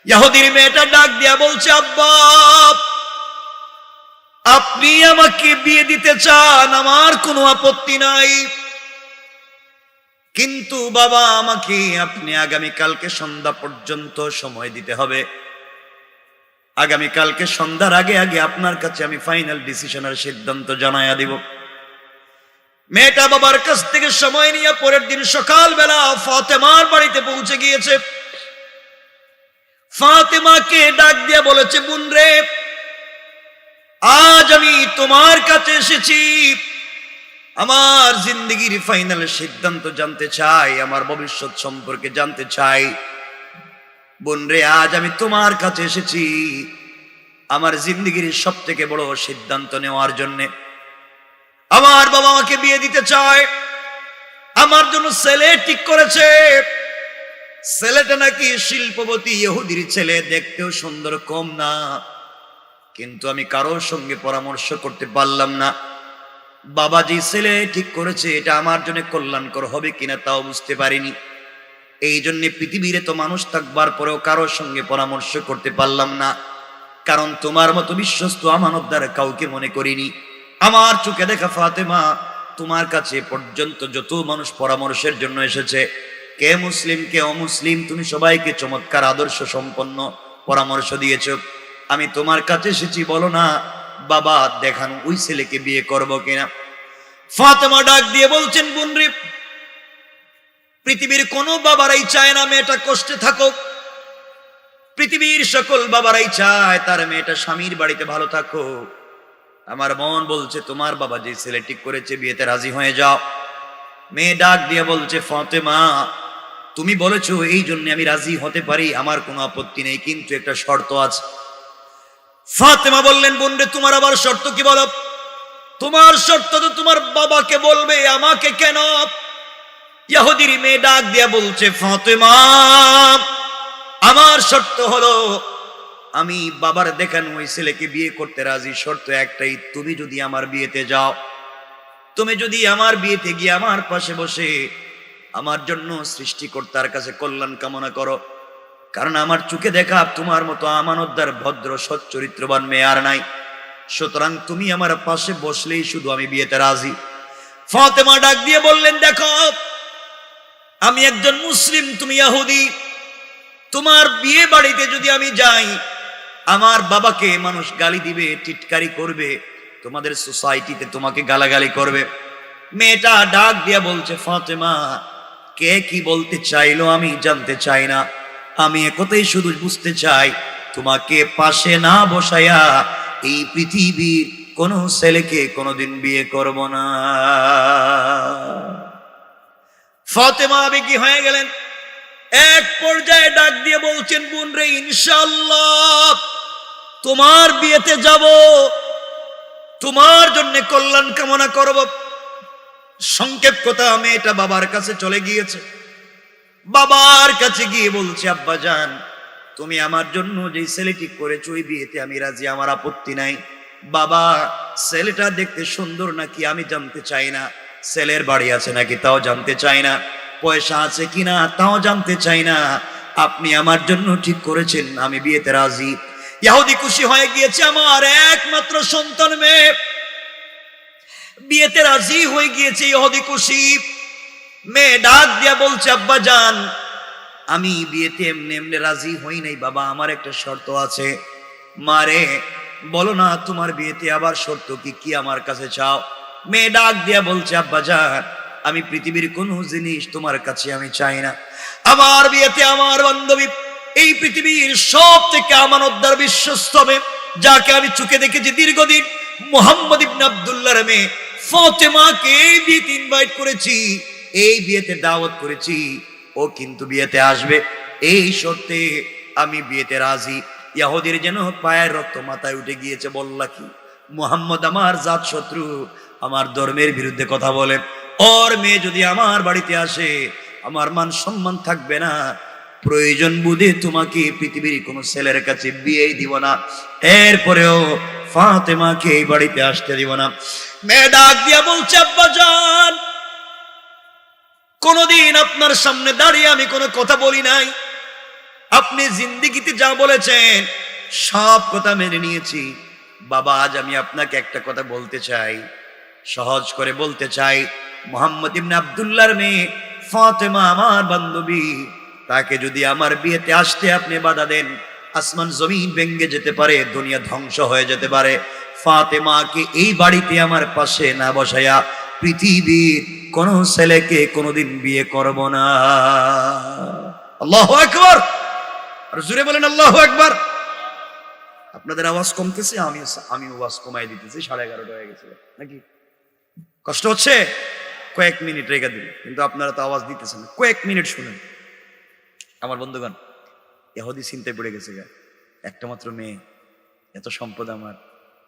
ইহুদির মেয়েটা ডাক দিয়া বলছে, আব্বা আপনি আমাকে বিয়ে দিতে চান, আমার কোনো আপত্তি নাই, কিন্তু বাবা আমাকে আপনি আগামীকালকে সন্ধ্যা পর্যন্ত সময় দিতে হবে। আগামীকালকে সন্ধ্যার আগে আগে আপনার কাছে আমি ফাইনাল ডিসিশনের সিদ্ধান্ত জানাইয়া দিব। মেয়েটা বাবার কাছ থেকে সময় নিয়ে পরের দিন সকালবেলা ফাতেমার বাড়িতে পৌঁছে গিয়েছে। ফাতেমাকে ডাক দিয়ে বলেছে, বোন রে, আজ আমি তোমার কাছে এসেছি, আমার জিন্দগির ফাইনাল সিদ্ধান্ত জানতে চাই, আমার ভবিষ্যৎ সম্পর্কে জানতে চাই। বোন রে, আজ আমি তোমার কাছে এসেছি আমার জিন্দগির সব থেকে বড় সিদ্ধান্ত নেওয়ার জন্য। আমার বাবা আমাকে বিয়ে দিতে চায়, আমার জন্য ছেলে ঠিক করেছে। ছেলেটা নাকি শিল্পপতি ইহুদির ছেলে, দেখতেও সুন্দর কম না, কিন্তু আমি কারোর সঙ্গে পরামর্শ করতে পারলাম না। বাবা যে ছেলে ঠিক করেছে এটা আমার জন্য কল্যাণকর হবে কিনা তাও বুঝতে পারিনি। এই জন্য পৃথিবীর তো মানুষ থাকবার পরেও কারোর সঙ্গে পরামর্শ করতে পারলাম না, কারণ তোমার মতো বিশ্বস্ত আমানতদার কাউকে মনে করিনি। আমার চোখে দেখা ফাতেমা, তোমার কাছে পর্যন্ত যত মানুষ পরামর্শের জন্য এসেছে, কে মুসলিম কে অমুসলিম, তুমি সবাইকে চমৎকার আদর্শ সম্পন্ন পরামর্শ দিয়েছ। আমি তোমার কাছে এসেছি, বলো না বাবা দেখান ওই ছেলেকে বিয়ে করব কিনা। ফাতেমা ডাক দিয়ে বলছেন, বোন রে, পৃথিবীর কোন বাবারাই চায় না মেয়েটা কষ্টে থাকুক। পৃথিবীর সকল বাবারাই চায় তার মেয়েটা স্বামীর বাড়িতে ভালো থাকুক। আমার মন বলছে তোমার বাবা যে ছেলে ঠিক করেছে বিয়েতে রাজি হয়ে যাও। মেয়ে ডাক দিয়ে বলছে, ফাতেমা তুমি বলেছো এই জন্য আমি রাজি হতে পারি, আমার কোনো আপত্তি নেই, কিন্তু একটা শর্ত আছে। ফাতেমা বললেন, বোন রে, তোমার আবার শর্ত কি বলো? তোমার শর্ত তো তোমার বাবাকে বলবে, আমাকে কেন? ইহুদির মেয়ে ডাক দিয়া বলছে, ফাতেমা আমার শর্ত হলো আমি বাবার দেখানো ওই ছেলেকে বিয়ে করতে রাজি, শর্ত একটাই, তুমি যদি আমার বিয়েতে যাও, তুমি যদি আমার বিয়েতে গিয়ে আমার পাশে বসে আমার জন্য সৃষ্টিকর্তার কাছে কল্যাণ কামনা করো, কারণ আমার চোখে দেখা তোমার মতো আমানতদার ভদ্র সৎ চরিত্রবান মেয়ে আর নাই, সুতরাং তুমি আমার পাশে বসলেই শুধু আমি বিয়েতে রাজি। ফাতেমা ডাক দিয়ে বললেন, দেখো আমি একজন মুসলিম, তুমি ইহুদি, তোমার বিয়ে বাড়িতে যদি আমি যাই আমার বাবাকে মানুষ গালি দিবে, টিটকারি করবে, তোমাদের সোসাইটিতে তোমাকে গালাগালি করবে। মেয়েটা ডাক দিয়া বলছে, ফাতেমা কে কি বলতে চাইলো আমি জানতে চাই না, আমি একথাই শুধু বুঝতে চাই, তোমাকে পাশে না বসায়া এই পৃথিবীর কোন ছেলেকে কোনোদিন বিয়ে করব না। ফাতেমা আবেগী হয়ে গেলেন। এক পর্যায়ে ডাক দিয়ে বলছেন, বোন রে, ইনশাআল্লাহ তোমার বিয়েতে যাব, তোমার জন্য কল্যাণ কামনা করব। সংক্ষেপ কথা, মেয়েটা বাবার কাছে চলে গিয়েছে। বাবার কাছে গিয়ে বলছে, আব্বা জান তুমি আমার জন্য যে ছেলেটি করেছো ওই বিয়েতে আমি রাজি, আমার আপত্তি নাই। বাবা ছেলেটা দেখতে সুন্দর নাকি আমি জানতে চাই না, ছেলের বাড়ি আছে নাকি তাও জানতে চাই না, পয়সা আছে কিনা তাও জানতে চাই না, আপনি আমার জন্য ঠিক করেছেন আমি বিয়েতে রাজি। ইহুদি খুশি হয়ে গিয়েছে, আমার একমাত্র সন্তান মেয়ে বিয়েতে রাজি হয়ে গিয়েছে, ইহুদি খুশি। মেয়ে ডাক দিয়া বলছে, আব্বা জান আমি বিয়েতে এমনি এমনি রাজি হই নাই বাবা, আমার একটা শর্ত আছে। মারে বলো না তোমার বিয়েতে আবার শর্ত কি, কি আমার কাছে চাও? মেয়ে ডাক দিয়া বলছে, আব্বা জান আমি পৃথিবীর কোন জিনিস তোমার কাছে আমি চাই না, আমার বিয়েতে আমার বান্ধবী এই পৃথিবীর সব থেকে আমানতদার বিশ্বস্ত মেয়ে, যাকে আমি চোখে দেখেছি দীর্ঘদিন, মুহাম্মদ ইবনে আব্দুল্লাহর মেয়ে ফাতেমাকে এই বিয়েতে ইনভাইট করেছি, এই বিয়েতে দাওয়াত করেছি, ও কিন্তু বিয়েতে আসবে, এই শর্তে আমি বিয়েতে রাজি। ইহুদির যেন পায়ের রক্ত মাথায় উঠে গিয়েছে, বললা কি মুহাম্মদ আমার জাত শত্রু, আমার ধর্মের বিরুদ্ধে কথা বলে, ওর মেয়ে যদি আমার বাড়িতে আসে আমার মান সম্মান থাকবে না, প্রয়োজন বুঝে তোমাকে পৃথিবীর কোন ছেলের কাছে বিয়ে দিব না, এরপরেও ফাতেমাকে এই বাড়িতে আসতে দিব না। মেয়ে ডাক দিয়া বলছে, আব্বা জান কোনদিন আপনার সামনে দাঁড়িয়ে আমি কোনো কথা বলি নাই, আপনি জিন্দেগিতে যা বলেছেন সব কথা মেনে নিয়েছি। বাবা আজ আমি আপনাকে একটা কথা বলতে চাই, সহজ করে বলতে চাই, মুহাম্মদ ইবনে আব্দুল্লাহর মেয়ে ফাতেমা আমার বান্ধবী, তাকে যদি আমার বিয়েতে আসতে আপনি বাধা দেন, আসমান জমিন ভেঙে যেতে পারে, দুনিয়া ধ্বংস হয়ে যেতে পারে। ফাতেমাকে এই বাড়িতে আমার পাশে না বসায়া পৃথিবীর কোন ছেলেকে কোনোদিন বিয়ে করব না। আল্লাহু আকবার, আর জোরে বলেন আল্লাহু আকবার। আপনাদের আওয়াজ কমতেছে, আমি আওয়াজ কমাই দিতেছি, 11:30 হয়ে গেছে নাকি? কষ্ট হচ্ছে? কয়েক মিনিট রেখে দিল, কিন্তু আপনারা তো আওয়াজ দিতেছেন না। কয়েক মিনিট শুনেন আমার বন্ধুগণ। ইহুদি চিন্তায় পড়ে গেছে গা, একটা মাত্র মেয়ে, এত সম্পদ আমার,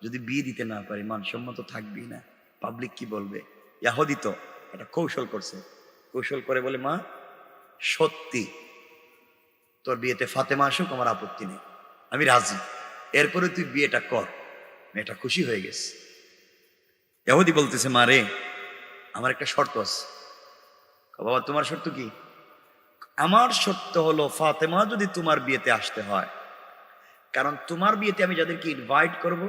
যদি বিয়ে দিতে না পারি মানসম্মত থাকবেই না, পাবলিক কি বলবে। ইহুদি তো একটা কৌশল করছে, কৌশল করে বলে, মা সত্যি তোর বিয়েতে ফাতেমা আসুক, আমার আপত্তি নেই, আমি রাজি, এরপরে তুই বিয়েটা কর। মেয়েটা খুশি হয়ে গেছে। ইহুদি বলতেছে, মা রে, আমার একটা শর্ত আছে। বাবা তোমার শর্ত কি? আমার শর্ত হলো ফাতেমা যদি তোমার বিয়েতে আসতে হয়, কারণ তোমার বিয়েতে আমি যাদেরকে ইনভাইট করব,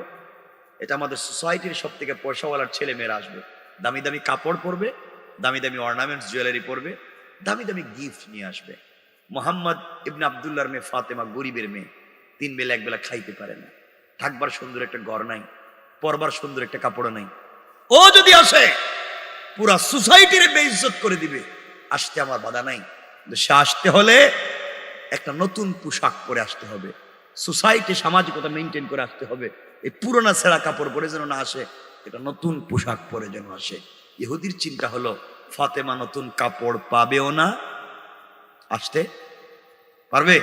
এটা আমাদের সোসাইটির সব থেকে পয়সাওয়ালার ছেলে মেয়েরা আসবে, দামি দামি কাপড় পরবে, দামি দামি অর্নামেন্টস জুয়েলারি পরবে, দামি দামি গিফট নিয়ে আসবে। মোহাম্মদ ইবনে আব্দুল্লাহর মেয়ে ফাতেমা গরিবের মেয়ে, 3 বেলা 1 বেলা খাইতে পারে না, থাকবার সুন্দর একটা ঘর নাই, পরবার সুন্দর একটা কাপড় নাই। ও যদি আসে পুরা সোসাইটির বেইজ্জত করে দিবে, আসতে আমার বাধা নাই, কিন্তু সে আসতে হলে একটা নতুন পোশাক পরে আসতে হবে, সোসাইটি সামাজিকতা মেনটেন করে আসতে হবে। এই পুরোনো ছেঁড়া কাপড় পরে যেন না আসে, এটা নতুন পোশাক পরে যেন আসে। ইহুদির চিন্তা হলো ফাতেমা নতুন কাপড় পাবেও না, আসতে পারবে?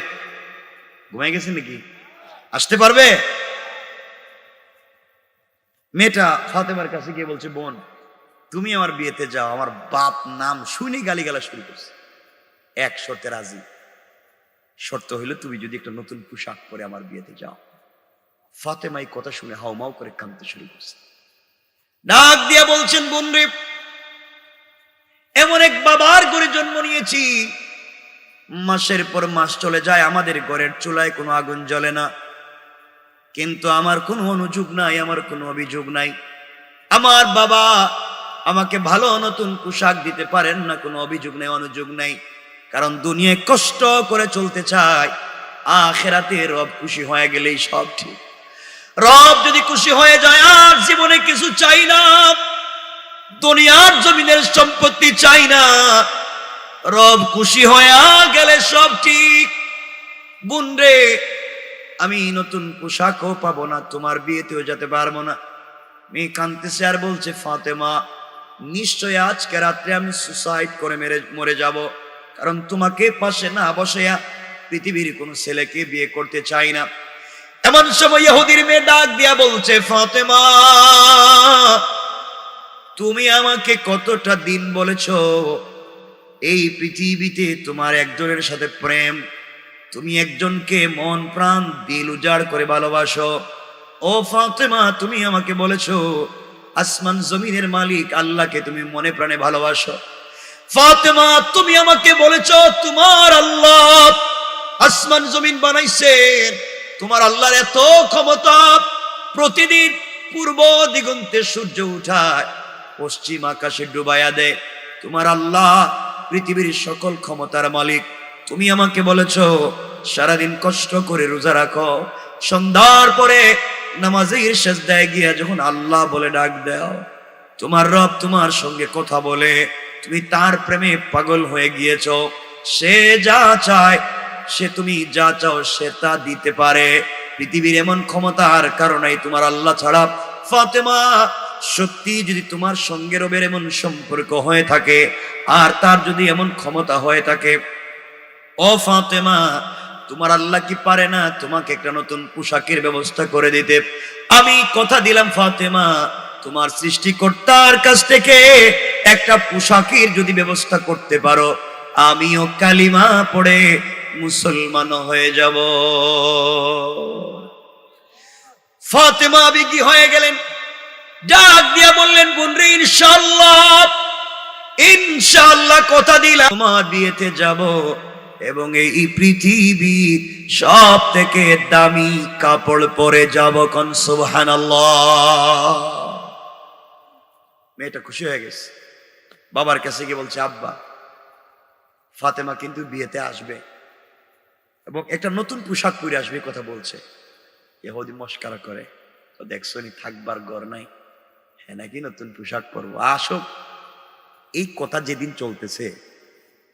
ঘুমাই গেছে নাকি? আসতে পারবে? মেয়েটা ফাতেমার কাছে গিয়ে বলছে, বোন তুমি আমার বিয়েতে যাও। আমার বাপ নাম শুনি গালিগালা শুরু করছে। এক শর্তে রাজি, শর্ত হইল তুমি যদি একটা নতুন পোশাক পরে আমার বিয়েতে যাও। ফাতেমা এই কথা শুনে হাউমাউ করে কাঁদতে শুরু করছে, ডাক দিয়া বলছেন, বোন রে, এমন এক বাবার ঘরে জন্ম নিয়েছি, মাসের পর মাস চলে যায়, আমাদের ঘরের চুলায় কোনো আগুন জ্বলে না, কিন্তু আমার কোনো অনুযোগ নাই, আমার কোনো অভিযোগ নাই। আমার বাবা আমাকে ভালো নতুন পোশাক দিতে পারেন না, কোনো অভিযোগ নেই, অনুযোগ নেই, কারণ দুনিয়ায় কষ্ট করে চলতে চাই, আখিরাতে রব খুশি হয়ে গেলেই সব ঠিক। রব যদি খুশি হয়ে যায় আর জীবনে কিছু চাই না, দুনিয়ার জমিনের সম্পত্তি চাই না, রব খুশি হয়ে গেলে সব ঠিক। বোন রে, আমি নতুন পোশাকও পাবো না, তোমার বিয়েতেও যেতে পারবো না। মেয়ে কাঁদতেছে আর বলছে, ফাতেমা নিশ্চয় আজকে রাত্রে আমি সুসাইড করে মরে যাব, কারণ তোমাকে পাশে না বসাইয়া পৃথিবীর কোন ছেলেকে বিয়ে করতে চাই না। এমন সময় ইহুদির মেয়ে ডাক দিয়া বলছে, ফাতেমা তুমি আমাকে কতটা দিন বলেছো এই পৃথিবীতে তোমার একজনের সাথে প্রেম, তুমি একজনকে মন প্রাণ দিল উজাড় করে ভালোবাসো। ও ফাতেমা তুমি আমাকে বলেছো আসমান জমিনের মালিক আল্লাহকে তুমি মনে প্রাণে ভালোবাসো। ফাতেমা তুমি আমাকে বলেছো তোমার আল্লাহ আসমান জমিন বানাইছেন, তোমার আল্লাহর এত ক্ষমতা, প্রতিদিন পূর্ব দিগন্তে সূর্য উঠায়, পশ্চিম আকাশে ডুবাইয়া দেয়, তোমার আল্লাহ পৃথিবীর সকল ক্ষমতার মালিক। তুমি আমাকে বলেছো সারাদিন কষ্ট করে রোজা রাখো, সন্ধ্যার পরে নামাজের সিজদায় গিয়া যখন আল্লাহ বলে ডাক দাও, তোমার রব তোমার সঙ্গে কথা বলে, তুমি তার প্রেমে পাগল হয়ে গিয়েছো। সে যা চায়, সে তুমি যা চাও সে তা দিতে পারে, পৃথিবীর এমন ক্ষমতার কারণে তোমার আল্লাহ ছাড়া। ফাতেমা সত্যি যদি তোমার সঙ্গে রবের এমন সম্পর্ক হয়ে থাকে আর তার যদি এমন ক্ষমতা হয়ে থাকে, ও ফাতেমা তোমার আল্লাহ কি পারে না তোমাকে একটা নতুন পোশাকের ব্যবস্থা করে দিতে? আমি কথা দিলাম ফাতেমা, তোমার সৃষ্টিকর্তার কাছ থেকে একটা পোশাকের যদি ব্যবস্থা করতে পারো, আমিও কালিমা পড়ে মুসলমান হয়ে যাব। ফাতেমা বিকি হয়ে গেলেন, ডাক দিয়া বললেন, বোন রে, ইনশাআল্লাহ ইনশাআল্লাহ কথা দিলাম তোমার বিয়েতে যাব এবং এই পৃথিবী সব থেকে দামি কাপড় পরে যাব। কোন সুবহানাল্লাহ। মেয়েটা খুশি হয়ে গেছে, বাবার কাছে গিয়ে বলছে, আব্বা ফাতেমা কিন্তু বিয়েতে আসবে এবং একটা নতুন পোশাক পরে আসবে কথা বলছে। ইহুদি মস্কারা করে, তো দেখছো নি থাকবার ঘর নাই, হ্যাঁ নাকি নতুন পোশাক পরবো, আসো। এই কথা যেদিন চলতেছে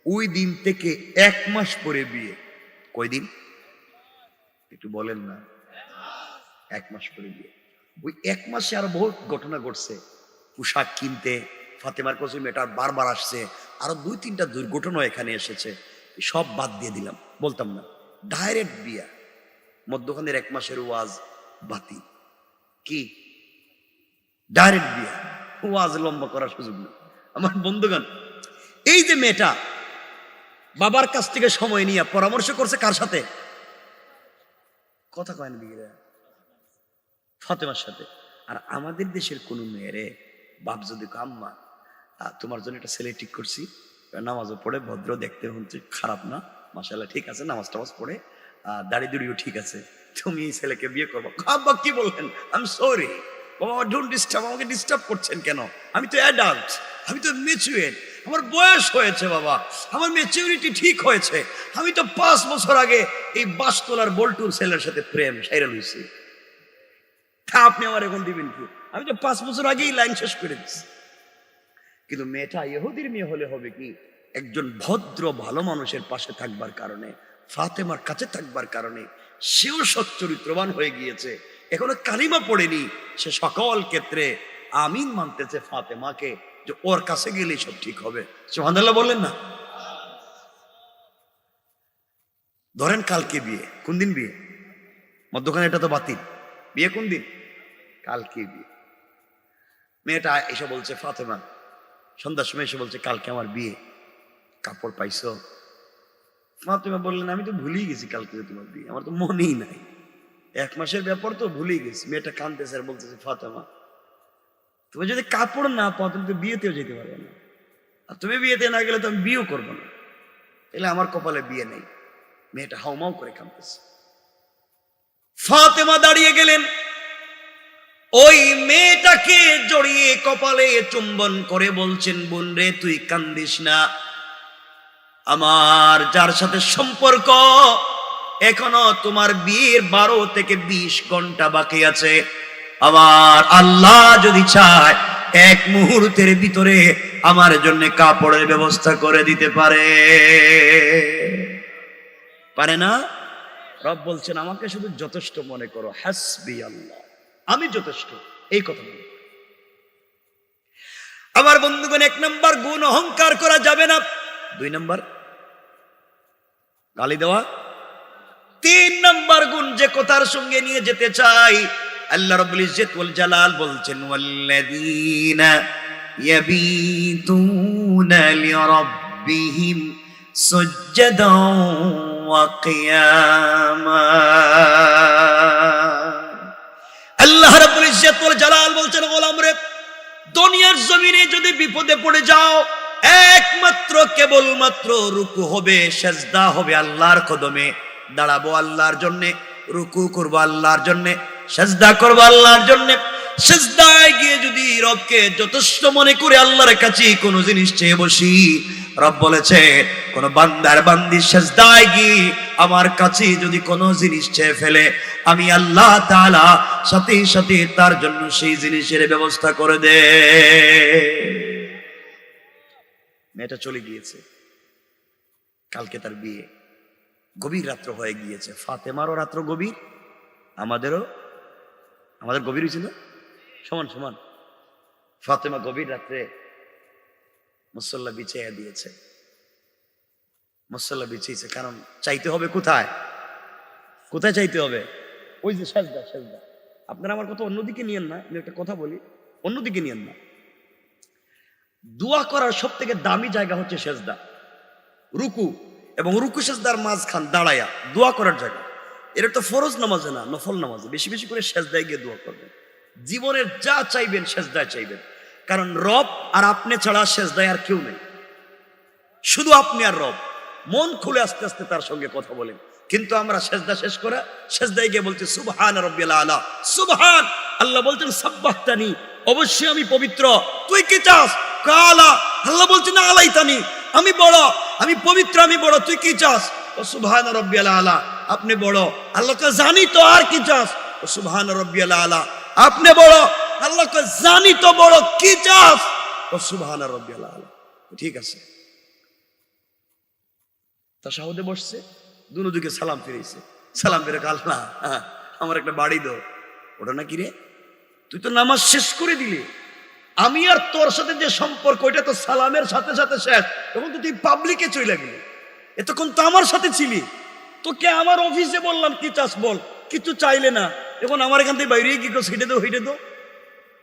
ওই দিন থেকে 1 মাস পরে বিয়ে। কয়দিন একটু বলেন না? 1 মাস পরে বিয়ে। ওই 1 মাসে আরো বহুত ঘটনা ঘটছে, পোশাক কিনতে, ফাতেমার কাছে মেয়েটা বারবার আসছে, আরো 2-3টা দুর্ঘটনা এখানে এসেছে, সব বাদ দিয়ে দিলাম, বলতাম না। ডাইরেক্ট বিয়া, মধ্যখানের 1 মাসের ওয়াজ বাতিল। কি ডাইরেক্ট বিয়া, ওয়াজ লম্বা করার সুযোগ নেই। আমার বন্ধুগণ, এই যে মেয়েটা বাবার কাছ থেকে সময় নিয়ে পরামর্শ করছে কার সাথে? কথা কয় না দিদিরা, ফাতেমার সাথে। আর আমাদের দেশের কোন মেয়েরে বাপ যদি আম্মা তোমার জন্য একটা ছেলে ঠিক করছি, নামাজও পড়ে, ভদ্র, দেখতে হচ্ছে খারাপ না, মাশাআল্লাহ ঠিক আছে, নামাজ টামাজ পড়ে, দাড়ি দুড়িও ঠিক আছে, তুমি এই ছেলেকে বিয়ে করবো। আব্বা কি বললেন? আই এম সরি বাবা, ডোন্ট ডিস্টার্ব, আমাকে ডিস্টার্ব করছেন কেন? আমি তো অ্যাডাল্ট, আমি তো ম্যাচুয়ার, আমার বয়স হয়েছে বাবা, আমার ম্যাচুরিটি ঠিক হয়েছে। আমি তো 5 বছর আগে এই বাসতলার বল্টুর ছেলের সাথে প্রেম সাইরা লইছি, আপনি আমার এখন দিবেন কি? আমি তো 5 বছর আগেই লাইন শেষ করে দিচ্ছি। কিন্তু মেয়েটা ইহুদির মেয়ে হলে হবে কি, একজন ভদ্র ভালো মানুষের পাশে থাকবার কারণে, ফাতেমার কাছে থাকবার কারণে সেও সচ্চরিত্রবান হয়ে গিয়েছে, এখনো কালিমা পড়েনি, সে সকল ক্ষেত্রে আমিন মানতেছে ফাতেমাকে, যে ওর কাছে গেলেই সব ঠিক হবে। সুবহানাল্লাহ বললেন না? ধরেন কালকে বিয়ে, কোন দিন বিয়ে? মধ্যখানে এটা তো বাতিল, বিয়ে কোন দিন? কালকে বিয়ে। মেয়েটা এসে বলছে, ফাতেমা সন্ধ্যার সময় এসে বলছে, কালকে আমার বিয়ে, কাপড় পাইছো? ফাতেমা বললেন, আমি তো ভুলেই গেছি কালকে তোমার বিয়ে, আমার তো মনেই নাই, 1 মাসের ব্যাপার তো ভুলেই গেছি। মেয়েটা কাঁদতেছে আর বলতেছে, ফাতেমা তুমি যদি কাপড় না পাও তুমি তো বিয়েতেও যেতে পারবে না, আর তুমি বিয়েতে না গেলে তো আমি বিয়েও করবো না, তাহলে আমার কপালে বিয়ে নেই। মেয়েটা হাউমাউ করে কাঁদতেছে। ফাতেমা দাঁড়িয়ে গেলেন, ওই মেয়েটাকে জড়িয়ে কপালে চুম্বন করে বলছেন, বোন রে তুই কান্দিস না, আমার যার সাথে সম্পর্ক, এখনো তোমার বিয়ের 12 থেকে 20 ঘন্টা বাকি আছে। আমার আল্লাহ যদি চায় 1 মুহূর্তের ভিতরে আমার জন্য কাপড়ের ব্যবস্থা করে দিতে পারে, পারে না? রব বলছেন, আমাকে শুধু যথেষ্ট মনে করো, হাসবি আল্লাহ, আমি যথেষ্ট, এই কথা বলি। আমার বন্ধুগণ, 1 নম্বর গুণ অহংকার করা যাবে না। 2 নম্বর গালি দেওয়া। 3 নম্বর গুণ যে কথার সঙ্গে নিয়ে যেতে চাই, আল্লাহ রাব্বুল ইজ্জত ওয়াল জালাল বলছেন, ওয়াল্লাযীনা ইয়াবিতুনা লিরাব্বিহিম সুজদান ওয়া কিয়ামা। আল্লাহ রাব্বুল ইজ্জত ওয়াল জালাল বলছেন, গোলাম রে, দুনিয়ার জমিনে যদি বিপদে পড়ে যাও, একমাত্র কেবলমাত্র রুকু হবে, সেজদা হবে আল্লাহর কদমে, দাঁড়াবো আল্লাহর জন্য, রুকু করবো আল্লাহর জন্য, সেজদা করবো আল্লাহর জন্য। সেজদায় গিয়ে যদি রবকে যথেষ্ট মনে করে আল্লাহর কাছে কোনো জিনিস চেয়ে বসি, রব বলেছে, কোন বান্দার বান্দি সেজদায় গিয়ে আমার কাছে যদি কোনো জিনিস চেয়ে ফেলে, আমি আল্লাহ তাআলা সাথে সাথে তার জন্য সেই জিনিসের ব্যবস্থা করে দে। মেয়েটা চলে গিয়েছে, কালকে তার বিয়ে, গভীর রাত্র হয়ে গিয়েছে। ফাতেমারও রাত্র গভীর, আমাদের গভীর হয়েছিল, সমান সমান। ফাতেমা গভীর রাত্রে মুসল্লা বিছাইয়া দিয়েছে, মুসল্লা বিছিয়েছে, কারণ চাইতে হবে কোথায়? কোথায় চাইতে হবে? ওই যে সেজদা, সেজদা। আপনারা আমার কথা অন্যদিকে নিয়েন না, আমি একটা কথা বলি, অন্যদিকে নিয়েন না। দোয়া করার সব থেকে দামি জায়গা হচ্ছে সেজদা, রুকু, এবং রুকু সেজদার মাঝখান দাঁড়ায়া দোয়া করার জায়গা। এটা তো ফরজ নামাজে না, নফল নামাজে বেশি বেশি করে সেজদায় গিয়ে দোয়া করবেন। জীবনের যা চাইবেন সেজদায় চাইবেন, কারণ রব আর আপনি ছাড়া সেজদায় আর কেউ নেই, শুধু আপনি আর রব। মন খুলে আস্তে আস্তে তার সঙ্গে কথা বলেন। কিন্তু আমরা সেজদা শেষ করে সেজদায় গিয়ে বলছি সুবহান রাব্বিয়াল আলা, সুবহান। আল্লাহ বলছেন সাব্বাহতানি, অবশ্যই আমি পবিত্র, তুই কি চাস? কালা, আল্লাহ বলছেন আলাইতানি, আমি বড়, আমি পবিত্র, আমি বড়, তুই কি চাস? ও সুবহান রাব্বিয়াল আলা, আপনি বড়। আল্লাহকে জানি তো, আর কি চাস? ও সুবহান রাব্বিয়াল আলা, আপনি বড়। আল্লাহকে জানি তো, বড়, কি চাস? ও সুবহান রাব্বিয়াল আলা। ঠিক আছে, তাশাহুদে বসছে, দুদিকে সালাম ফিরেছে, সালাম ফিরে আল্লাহ আমার একটা বাড়ি দাও। ওটা না কি রে, তুই তো নামাজ শেষ করে দিলি, আমি আর তোর সাথে যে সম্পর্ক ওইটা তো সালামের সাথে সাথে শেষ। তখন তো তুই পাবলিকে চলে গেলি, এতক্ষণ তো আমার সাথে ছিলি। তোকে আমার অফিসে বললাম কি চাস বল, কিছু চাইলে না, এখন আমার এখান থেকে বাইরে কি করছ, হিটে দো হিটে দো।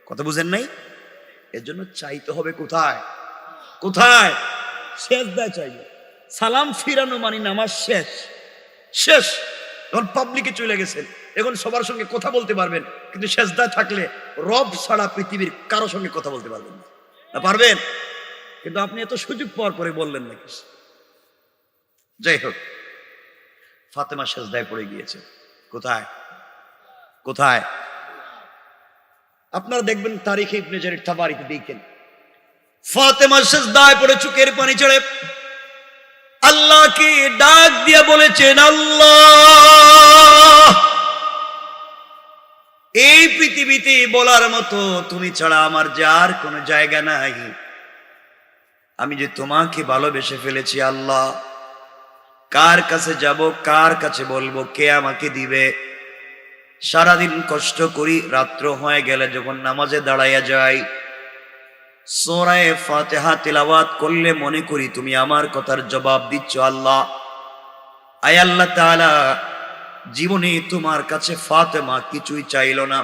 কথা বুঝেন নাই? এর জন্য চাইতে হবে কোথায়? কোথায়? সেজদায় চাইবে। সালাম ফিরানো মানে নামাজ শেষ। শেষ যখন পাবলিকে চলে গেছেন, এখন সবার সঙ্গে কথা বলতে পারবেন, কিন্তু সেজদায় থাকলে রব ছাড়া পৃথিবীর কারো সঙ্গে কথা বলতে পারবেন না। পারবেন? কিন্তু আপনি এত সুযোগ পাওয়ার পরে বললেন না কিছু। যাই হোক, ফাতেমা সেজদায় পড়ে গিয়েছে। কোথায়? কোথায়? আপনারা দেখবেন তারিখে ইবনে জারির তাবারিতে দেখেন, ফাতেমা সেজদায় পড়ে চোখের পানি ছেড়ে আল্লাহকে ডাক দিয়ে বলেছেন, আল্লাহ, এই পৃথিবীতে বলার মতো তুমি ছাড়া আমার যার কোনো জায়গা নাই। আমি যে তোমাকে ভালোবেসে ফেলেছি আল্লাহ, কার কাছে যাব, কার কাছে বলবো, কে আমাকে দিবে? সারাদিন কষ্ট করি, রাত্র হয়ে গেলে যখন নামাজে দাঁড়াইয়া যাই, সূরা ফাতিহা তিলাওয়াত করলে মনে করি তুমি আমার কথার জবাব দিচ্ছ আল্লাহ। আয় আল্লাহ তাআলা, জীবনে তোমার কাছে ফাতেমা কিছুই চাইল না।